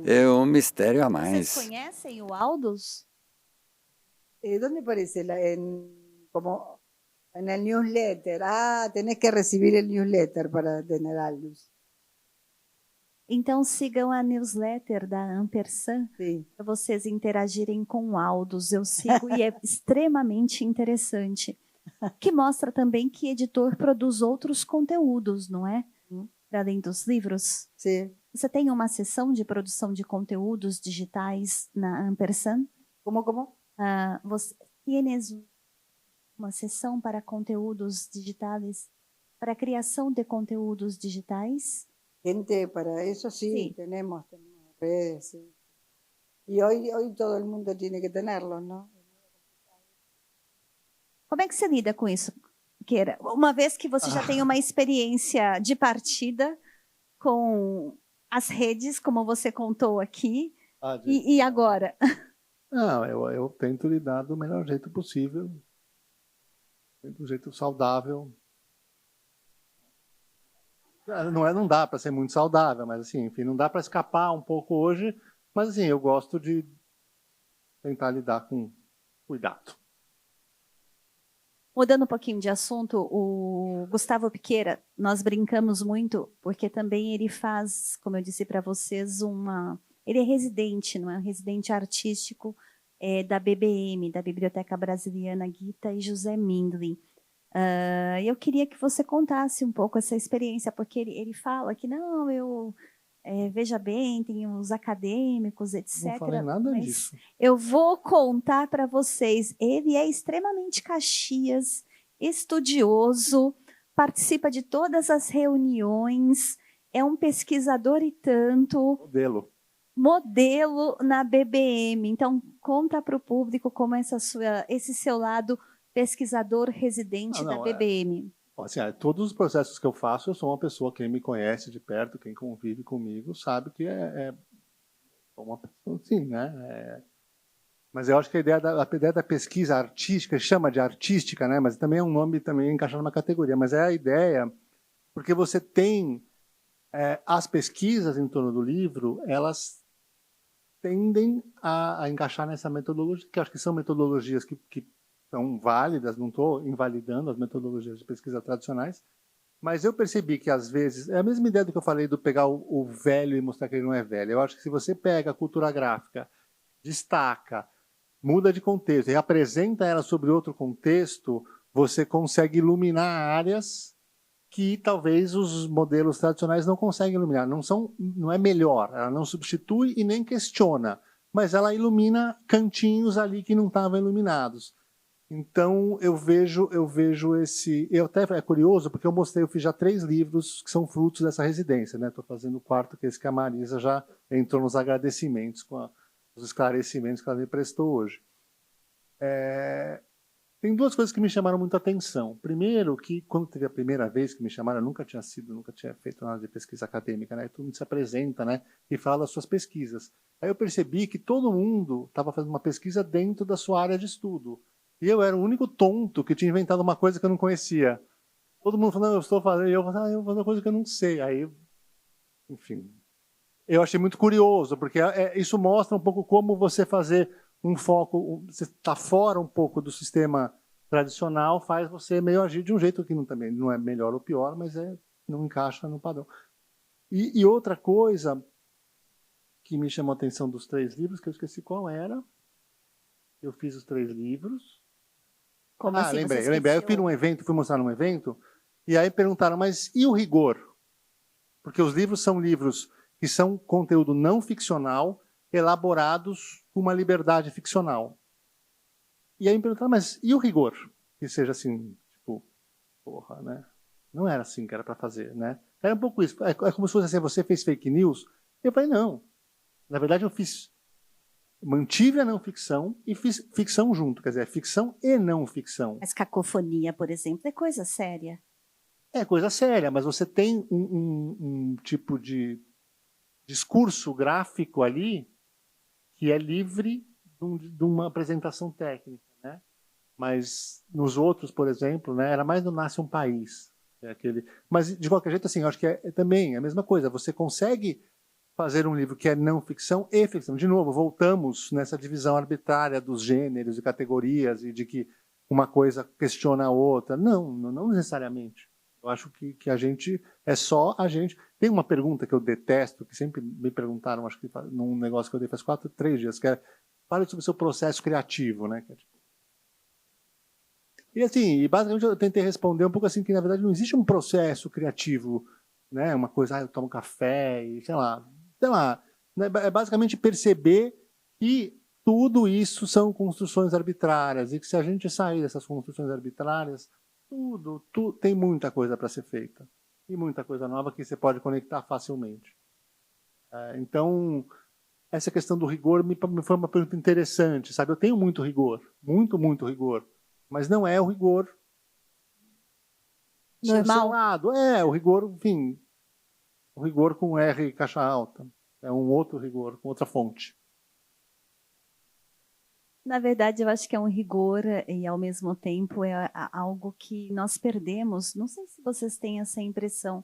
É um mistério a mais. Vocês conhecem o Aldus? ¿Dónde aparece? Como en el newsletter. Tenés que recibir el newsletter para tener Aldus. Então sigam a newsletter da Ampersand para vocês interagirem com o Aldus. Eu sigo e é extremamente interessante. Que mostra também que editor produz outros conteúdos, não é? Para além dos livros. Sim. Você tem uma seção de produção de conteúdos digitais na Ampersand? Como? Você tienes uma seção para conteúdos digitais, para a criação de conteúdos digitais? Gente, para eso sí. Tenemos redes. Sí. Y hoy todo el mundo tiene que tenerlo, ¿no? Como é que você lida com isso, Queira? Uma vez que você já tem uma experiência de partida com as redes, como você contou aqui, e agora? Não, eu tento lidar do melhor jeito possível, do jeito saudável. Não dá para ser muito saudável, mas assim, enfim, não dá para escapar um pouco hoje, mas assim, eu gosto de tentar lidar com cuidado. Mudando um pouquinho de assunto, o Gustavo Piqueira, nós brincamos muito, porque também ele faz, como eu disse para vocês, ele é residente, não é? Um residente artístico da BBM, da Biblioteca Brasiliana Gita e José Mindlin. Eu queria que você contasse um pouco essa experiência, porque ele fala que não, veja bem, tem os acadêmicos, etc. Não falei nada disso. Eu vou contar para vocês. Ele é extremamente Caxias, estudioso, participa de todas as reuniões, é um pesquisador e tanto. Modelo na BBM. Então, conta para o público como esse seu lado pesquisador residente da BBM. Assim, todos os processos que eu faço, eu sou uma pessoa, quem me conhece de perto, quem convive comigo, sabe que é uma pessoa assim, né? Mas eu acho que a ideia da pesquisa artística, chama de artística, né? Mas também é um nome também encaixado numa categoria, mas é a ideia, porque você tem as pesquisas em torno do livro, elas tendem a encaixar nessa metodologia, que acho que são metodologias que são válidas, não estou invalidando as metodologias de pesquisa tradicionais, mas eu percebi que, às vezes, é a mesma ideia do que eu falei do pegar o velho e mostrar que ele não é velho. Eu acho que se você pega a cultura gráfica, destaca, muda de contexto e apresenta ela sobre outro contexto, você consegue iluminar áreas que talvez os modelos tradicionais não conseguem iluminar. Não é melhor, ela não substitui e nem questiona, mas ela ilumina cantinhos ali que não estavam iluminados. Então, eu vejo esse... até é curioso, porque eu fiz já 3 livros que são frutos dessa residência, né? Estou fazendo o 4, que é esse que a Marisa já entrou nos agradecimentos, com os esclarecimentos que ela me prestou hoje. Tem 2 coisas que me chamaram muito a atenção. Primeiro, que quando teve a primeira vez que me chamaram, eu nunca tinha feito nada de pesquisa acadêmica, né? Todo mundo se apresenta, né? E fala das suas pesquisas. Aí eu percebi que todo mundo estava fazendo uma pesquisa dentro da sua área de estudo. E eu era o único tonto que tinha inventado uma coisa que eu não conhecia. Todo mundo falando, eu estou fazendo, e eu falando, eu vou fazer uma coisa que eu não sei. Aí, enfim, eu achei muito curioso, porque isso mostra um pouco como você fazer um foco, você está fora um pouco do sistema tradicional, faz você meio agir de um jeito que também não é melhor ou pior, mas não encaixa no padrão. E outra coisa que me chamou a atenção dos 3 livros, que eu esqueci qual era, eu fiz os 3 livros. Como assim, lembrei. Eu fui mostrar num evento, e aí perguntaram, mas e o rigor? Porque os livros são livros que são conteúdo não ficcional, elaborados com uma liberdade ficcional. E aí me perguntaram, mas e o rigor? Que seja assim, tipo, porra, né? Não era assim que era para fazer, né? Era um pouco isso. É como se fosse assim, você fez fake news? Eu falei, não. Na verdade, mantive a não ficção e fiz ficção junto, quer dizer, ficção e não ficção. Mas cacofonia, por exemplo, é coisa séria. É coisa séria, mas você tem um tipo de discurso gráfico ali que é livre de uma apresentação técnica, né? Mas nos outros, por exemplo, né, era mais no Nasce um País. Mas, de qualquer jeito, assim, eu acho que também a mesma coisa. Você consegue fazer um livro que é não ficção e ficção. De novo, voltamos nessa divisão arbitrária dos gêneros e categorias e de que uma coisa questiona a outra. Não necessariamente. Eu acho que a gente é só a gente. Tem uma pergunta que eu detesto, que sempre me perguntaram, acho que num negócio que eu dei faz 3 dias, que é: fale sobre o seu processo criativo, né? E assim, basicamente eu tentei responder um pouco assim, que na verdade não existe um processo criativo, né? Uma coisa, eu tomo café e sei lá, né? É basicamente perceber que tudo isso são construções arbitrárias e que se a gente sair dessas construções arbitrárias, tudo tem muita coisa para ser feita e muita coisa nova que você pode conectar facilmente. Então, essa questão do rigor me foi uma pergunta interessante, sabe? Eu tenho muito rigor, muito rigor, mas não é o rigor normal. O rigor, enfim, o rigor com R e caixa alta. É um outro rigor, com outra fonte. Na verdade, eu acho que é um rigor e, ao mesmo tempo, é algo que nós perdemos. Não sei se vocês têm essa impressão,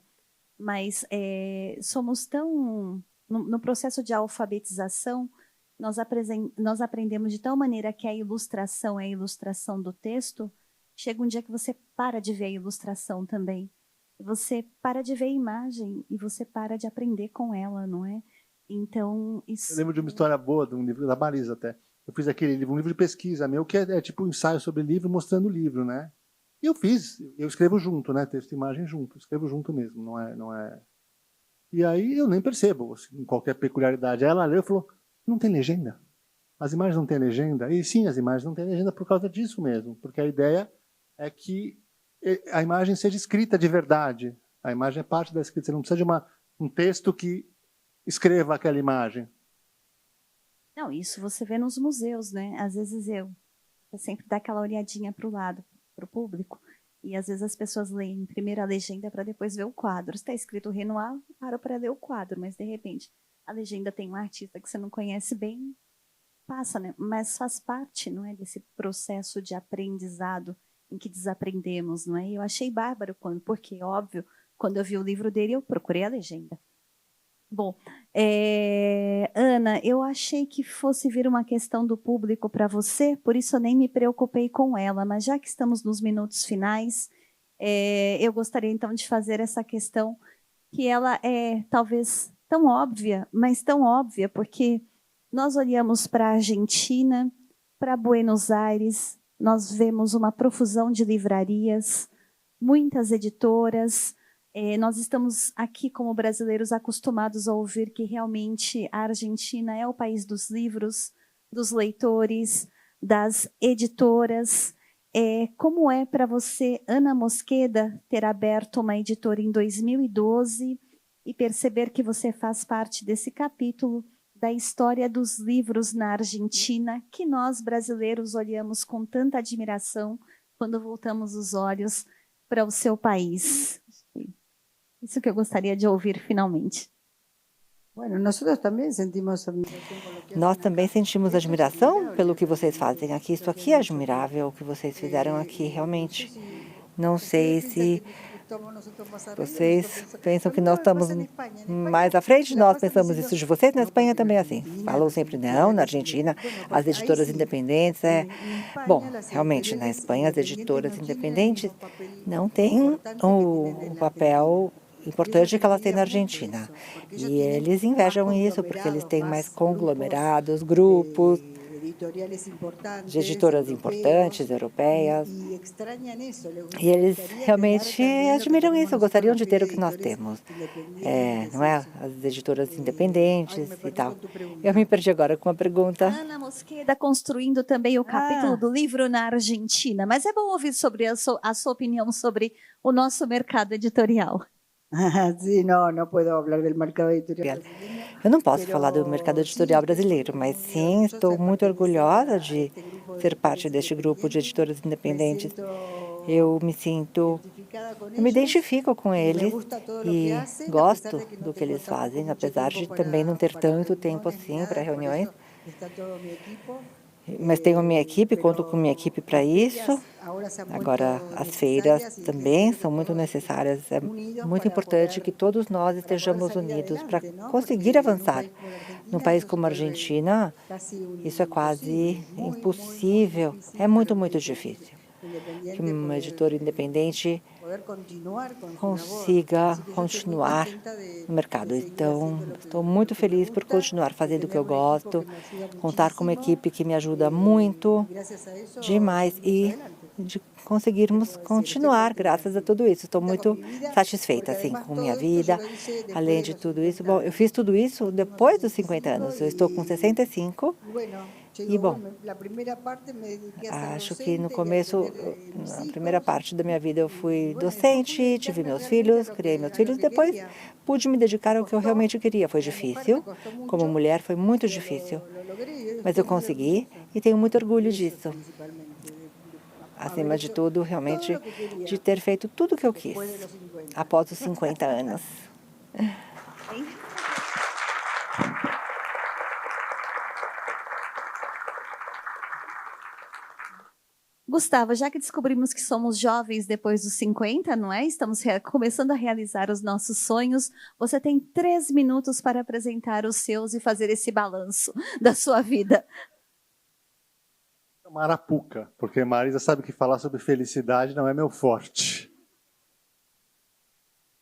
mas somos tão... No processo de alfabetização, nós aprendemos de tal maneira que a ilustração é a ilustração do texto, chega um dia que você para de ver a ilustração também. Você para de ver a imagem e você para de aprender com ela, não é? Então, isso... Eu lembro de uma história boa, de um livro da Marisa até. Eu fiz aquele livro, um livro de pesquisa meu, que é tipo um ensaio sobre livro, mostrando o livro, né? E eu escrevo junto, né? Texto e imagem junto, escrevo junto mesmo, não é... E aí eu nem percebo assim, qualquer peculiaridade. Aí ela leu e falou, não tem legenda? As imagens não têm legenda? E sim, as imagens não têm legenda por causa disso mesmo, porque a ideia é que a imagem seja escrita de verdade. A imagem é parte da escrita, você não precisa de um texto que escreva aquela imagem. Não, isso você vê nos museus, né? Às vezes eu sempre dá aquela olhadinha para o lado, para o público, e às vezes as pessoas leem primeiro a legenda para depois ver o quadro. Está escrito Renoir, para ler o quadro, mas de repente a legenda tem um artista que você não conhece bem, passa, né? Mas faz parte, não é, desse processo de aprendizado em que desaprendemos, não é? E eu achei bárbaro porque, óbvio, quando eu vi o livro dele, eu procurei a legenda. Bom, Ana, eu achei que fosse vir uma questão do público para você, por isso eu nem me preocupei com ela, mas já que estamos nos minutos finais, eu gostaria então de fazer essa questão, que ela é talvez tão óbvia, mas tão óbvia, porque nós olhamos para a Argentina, para Buenos Aires, nós vemos uma profusão de livrarias, muitas editoras. Nós estamos aqui, como brasileiros, acostumados a ouvir que realmente a Argentina é o país dos livros, dos leitores, das editoras. Como é para você, Ana Mosqueda, ter aberto uma editora em 2012 e perceber que você faz parte desse capítulo da história dos livros na Argentina, que nós, brasileiros, olhamos com tanta admiração quando voltamos os olhos para o seu país? Isso que eu gostaria de ouvir finalmente. Nós também sentimos admiração pelo que vocês fazem aqui. Isso aqui é admirável, o que vocês fizeram aqui, realmente. Não sei se vocês pensam que nós estamos mais à frente, nós pensamos isso de vocês. Na Espanha também é assim. Falam sempre não, na Argentina, as editoras independentes. Bom, realmente, na Espanha, as editoras independentes não têm o papel importante que elas têm na Argentina. E eles invejam isso porque eles têm mais conglomerados, grupos de editoras importantes, europeias. E eles realmente admiram isso, gostariam de ter o que nós temos. Não é? As editoras independentes e tal. Eu me perdi agora com uma pergunta. Ana Mosqueda construindo também o capítulo do livro na Argentina. Mas é bom ouvir sobre a sua opinião sobre o nosso mercado editorial. Eu não posso falar do mercado editorial brasileiro, mas sim, estou muito orgulhosa de ser parte deste grupo de editoras independentes. Eu me identifico com eles e gosto do que eles fazem, apesar de também não ter tanto tempo assim para reuniões. Mas tenho minha equipe, conto com minha equipe para isso. Agora, as feiras também são muito necessárias. É muito importante que todos nós estejamos unidos para conseguir avançar. Num país como a Argentina, isso é quase impossível. É muito, muito difícil que uma editora independente consiga continuar no mercado. Então, estou muito feliz por continuar fazendo o que eu gosto, contar com uma equipe que me ajuda muito, demais, e de conseguirmos continuar graças a tudo isso. Estou muito satisfeita, assim, com minha vida, além de tudo isso. Bom, eu fiz tudo isso depois dos 50 anos, eu estou com 65, e, bom, acho que no começo, na primeira parte da minha vida, eu fui docente, tive meus filhos, criei meus filhos, depois pude me dedicar ao que eu realmente queria. Foi difícil, como mulher foi muito difícil, mas eu consegui e tenho muito orgulho disso. Acima de tudo, realmente, de ter feito tudo o que eu quis, após os 50 anos. Gustavo, já que descobrimos que somos jovens depois dos 50, não é? Estamos começando a realizar os nossos sonhos. Você tem 3 minutos para apresentar os seus e fazer esse balanço da sua vida. Marapuca, porque Marisa sabe que falar sobre felicidade não é meu forte.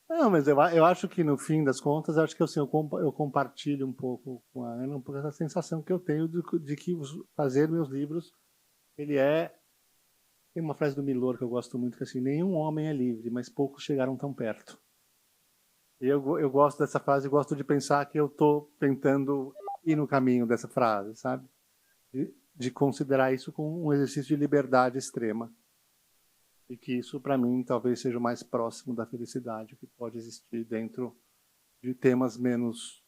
Não, mas eu acho que no fim das contas, acho que assim, eu compartilho um pouco com a Ana, um pouco essa sensação que eu tenho de que fazer meus livros, tem uma frase do Milor que eu gosto muito, que é assim, nenhum homem é livre, mas poucos chegaram tão perto. E eu gosto dessa frase e gosto de pensar que eu estou tentando ir no caminho dessa frase, sabe? De considerar isso como um exercício de liberdade extrema. E que isso, para mim, talvez seja o mais próximo da felicidade que pode existir dentro de temas menos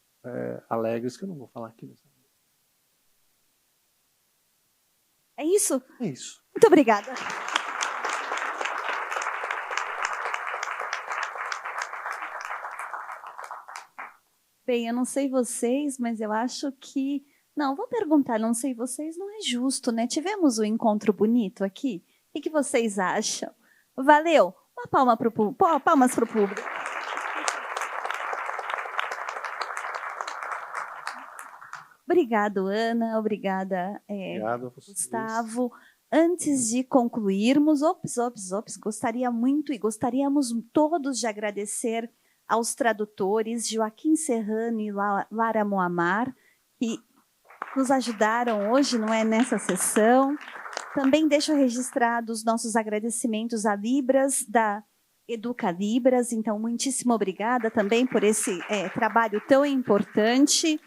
alegres, que eu não vou falar aqui. É isso? É isso. Muito obrigada. Bem, eu não sei vocês, mas eu acho que... Não, vou perguntar, não sei vocês, não é justo, né? Tivemos um encontro bonito aqui. O que vocês acham? Valeu? Palmas para o público. Obrigado, Ana. Obrigada, Gustavo. Antes de concluirmos, gostaríamos todos de agradecer aos tradutores Joaquim Serrano e Lara Moamar, que nos ajudaram hoje, não é, nessa sessão. Também deixo registrados nossos agradecimentos a Libras, da Educa Libras. Então, muitíssimo obrigada também por esse trabalho tão importante.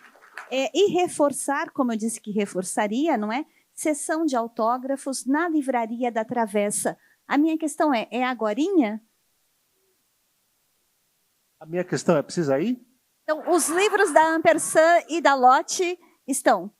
E reforçar, como eu disse que reforçaria, não é? Sessão de autógrafos na Livraria da Travessa. A minha questão é agorinha? A minha questão é, precisa ir? Então, os livros da Ampersand e da Lotte estão?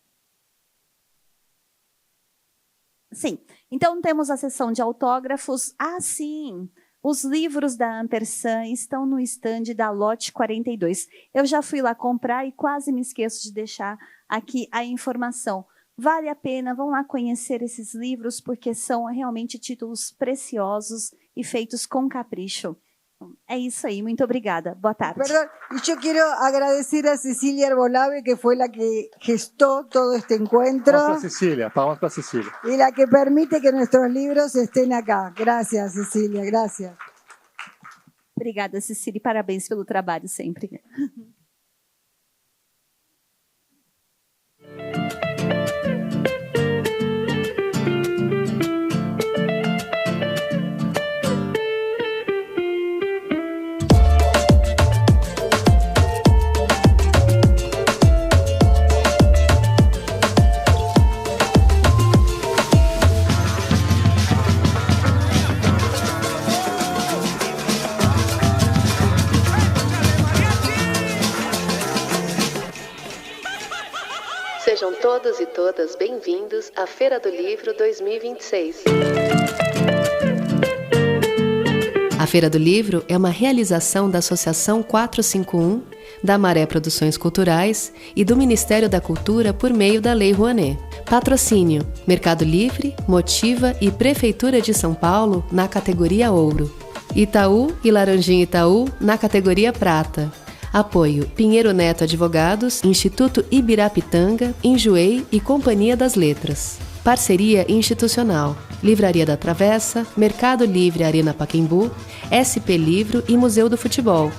Sim. Então, temos a sessão de autógrafos. Ah, sim. Os livros da Ampersand estão no estande da Lotte 42. Eu já fui lá comprar e quase me esqueço de deixar aqui a informação. Vale a pena, vão lá conhecer esses livros, porque são realmente títulos preciosos e feitos com capricho. É isso aí, muito obrigada. Boa tarde. Perdón, yo quiero agradecer a Cecilia Arbolave, que fue la que gestó todo este encuentro. Palmas para Cecilia. Y la que permite que nuestros libros estén acá. Gracias, Cecilia, gracias. Obrigada, Cecília, parabéns pelo trabalho sempre. Sejam todos e todas bem-vindos à Feira do Livro 2026. A Feira do Livro é uma realização da Associação 451, da Maré Produções Culturais e do Ministério da Cultura por meio da Lei Rouanet. Patrocínio: Mercado Livre, Motiva e Prefeitura de São Paulo na categoria Ouro. Itaú e Laranjinha Itaú na categoria Prata. Apoio: Pinheiro Neto Advogados, Instituto Ibirapitanga, Enjoei e Companhia das Letras. Parceria institucional: Livraria da Travessa, Mercado Livre Arena Pacaembu, SP Livro e Museu do Futebol,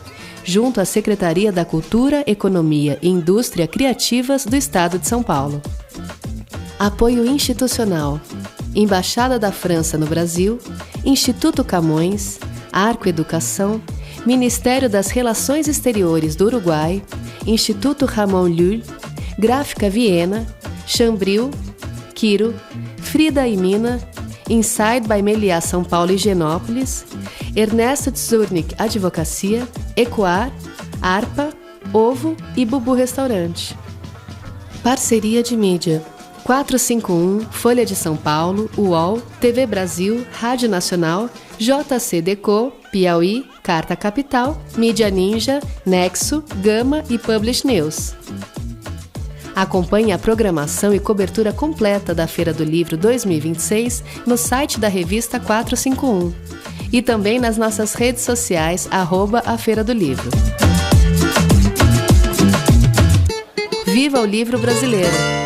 junto à Secretaria da Cultura, Economia e Indústria Criativas do Estado de São Paulo. Apoio institucional: Embaixada da França no Brasil, Instituto Camões, Arco Educação, Ministério das Relações Exteriores do Uruguai, Instituto Ramon Llull, Gráfica Viena, Chambril, Quiro, Frida e Mina, Inside by Meliá São Paulo e Higienópolis, Ernesto Tzurnik Advocacia, Ecoar, Arpa, Ovo e Bubu Restaurante. Parceria de mídia: 451, Folha de São Paulo, UOL, TV Brasil, Rádio Nacional, JC Deco, Piauí, Carta Capital, Mídia Ninja, Nexo, Gama e Publish News. Acompanhe a programação e cobertura completa da Feira do Livro 2026 no site da revista 451 e também nas nossas redes sociais @a Feira do Livro. Viva o livro brasileiro!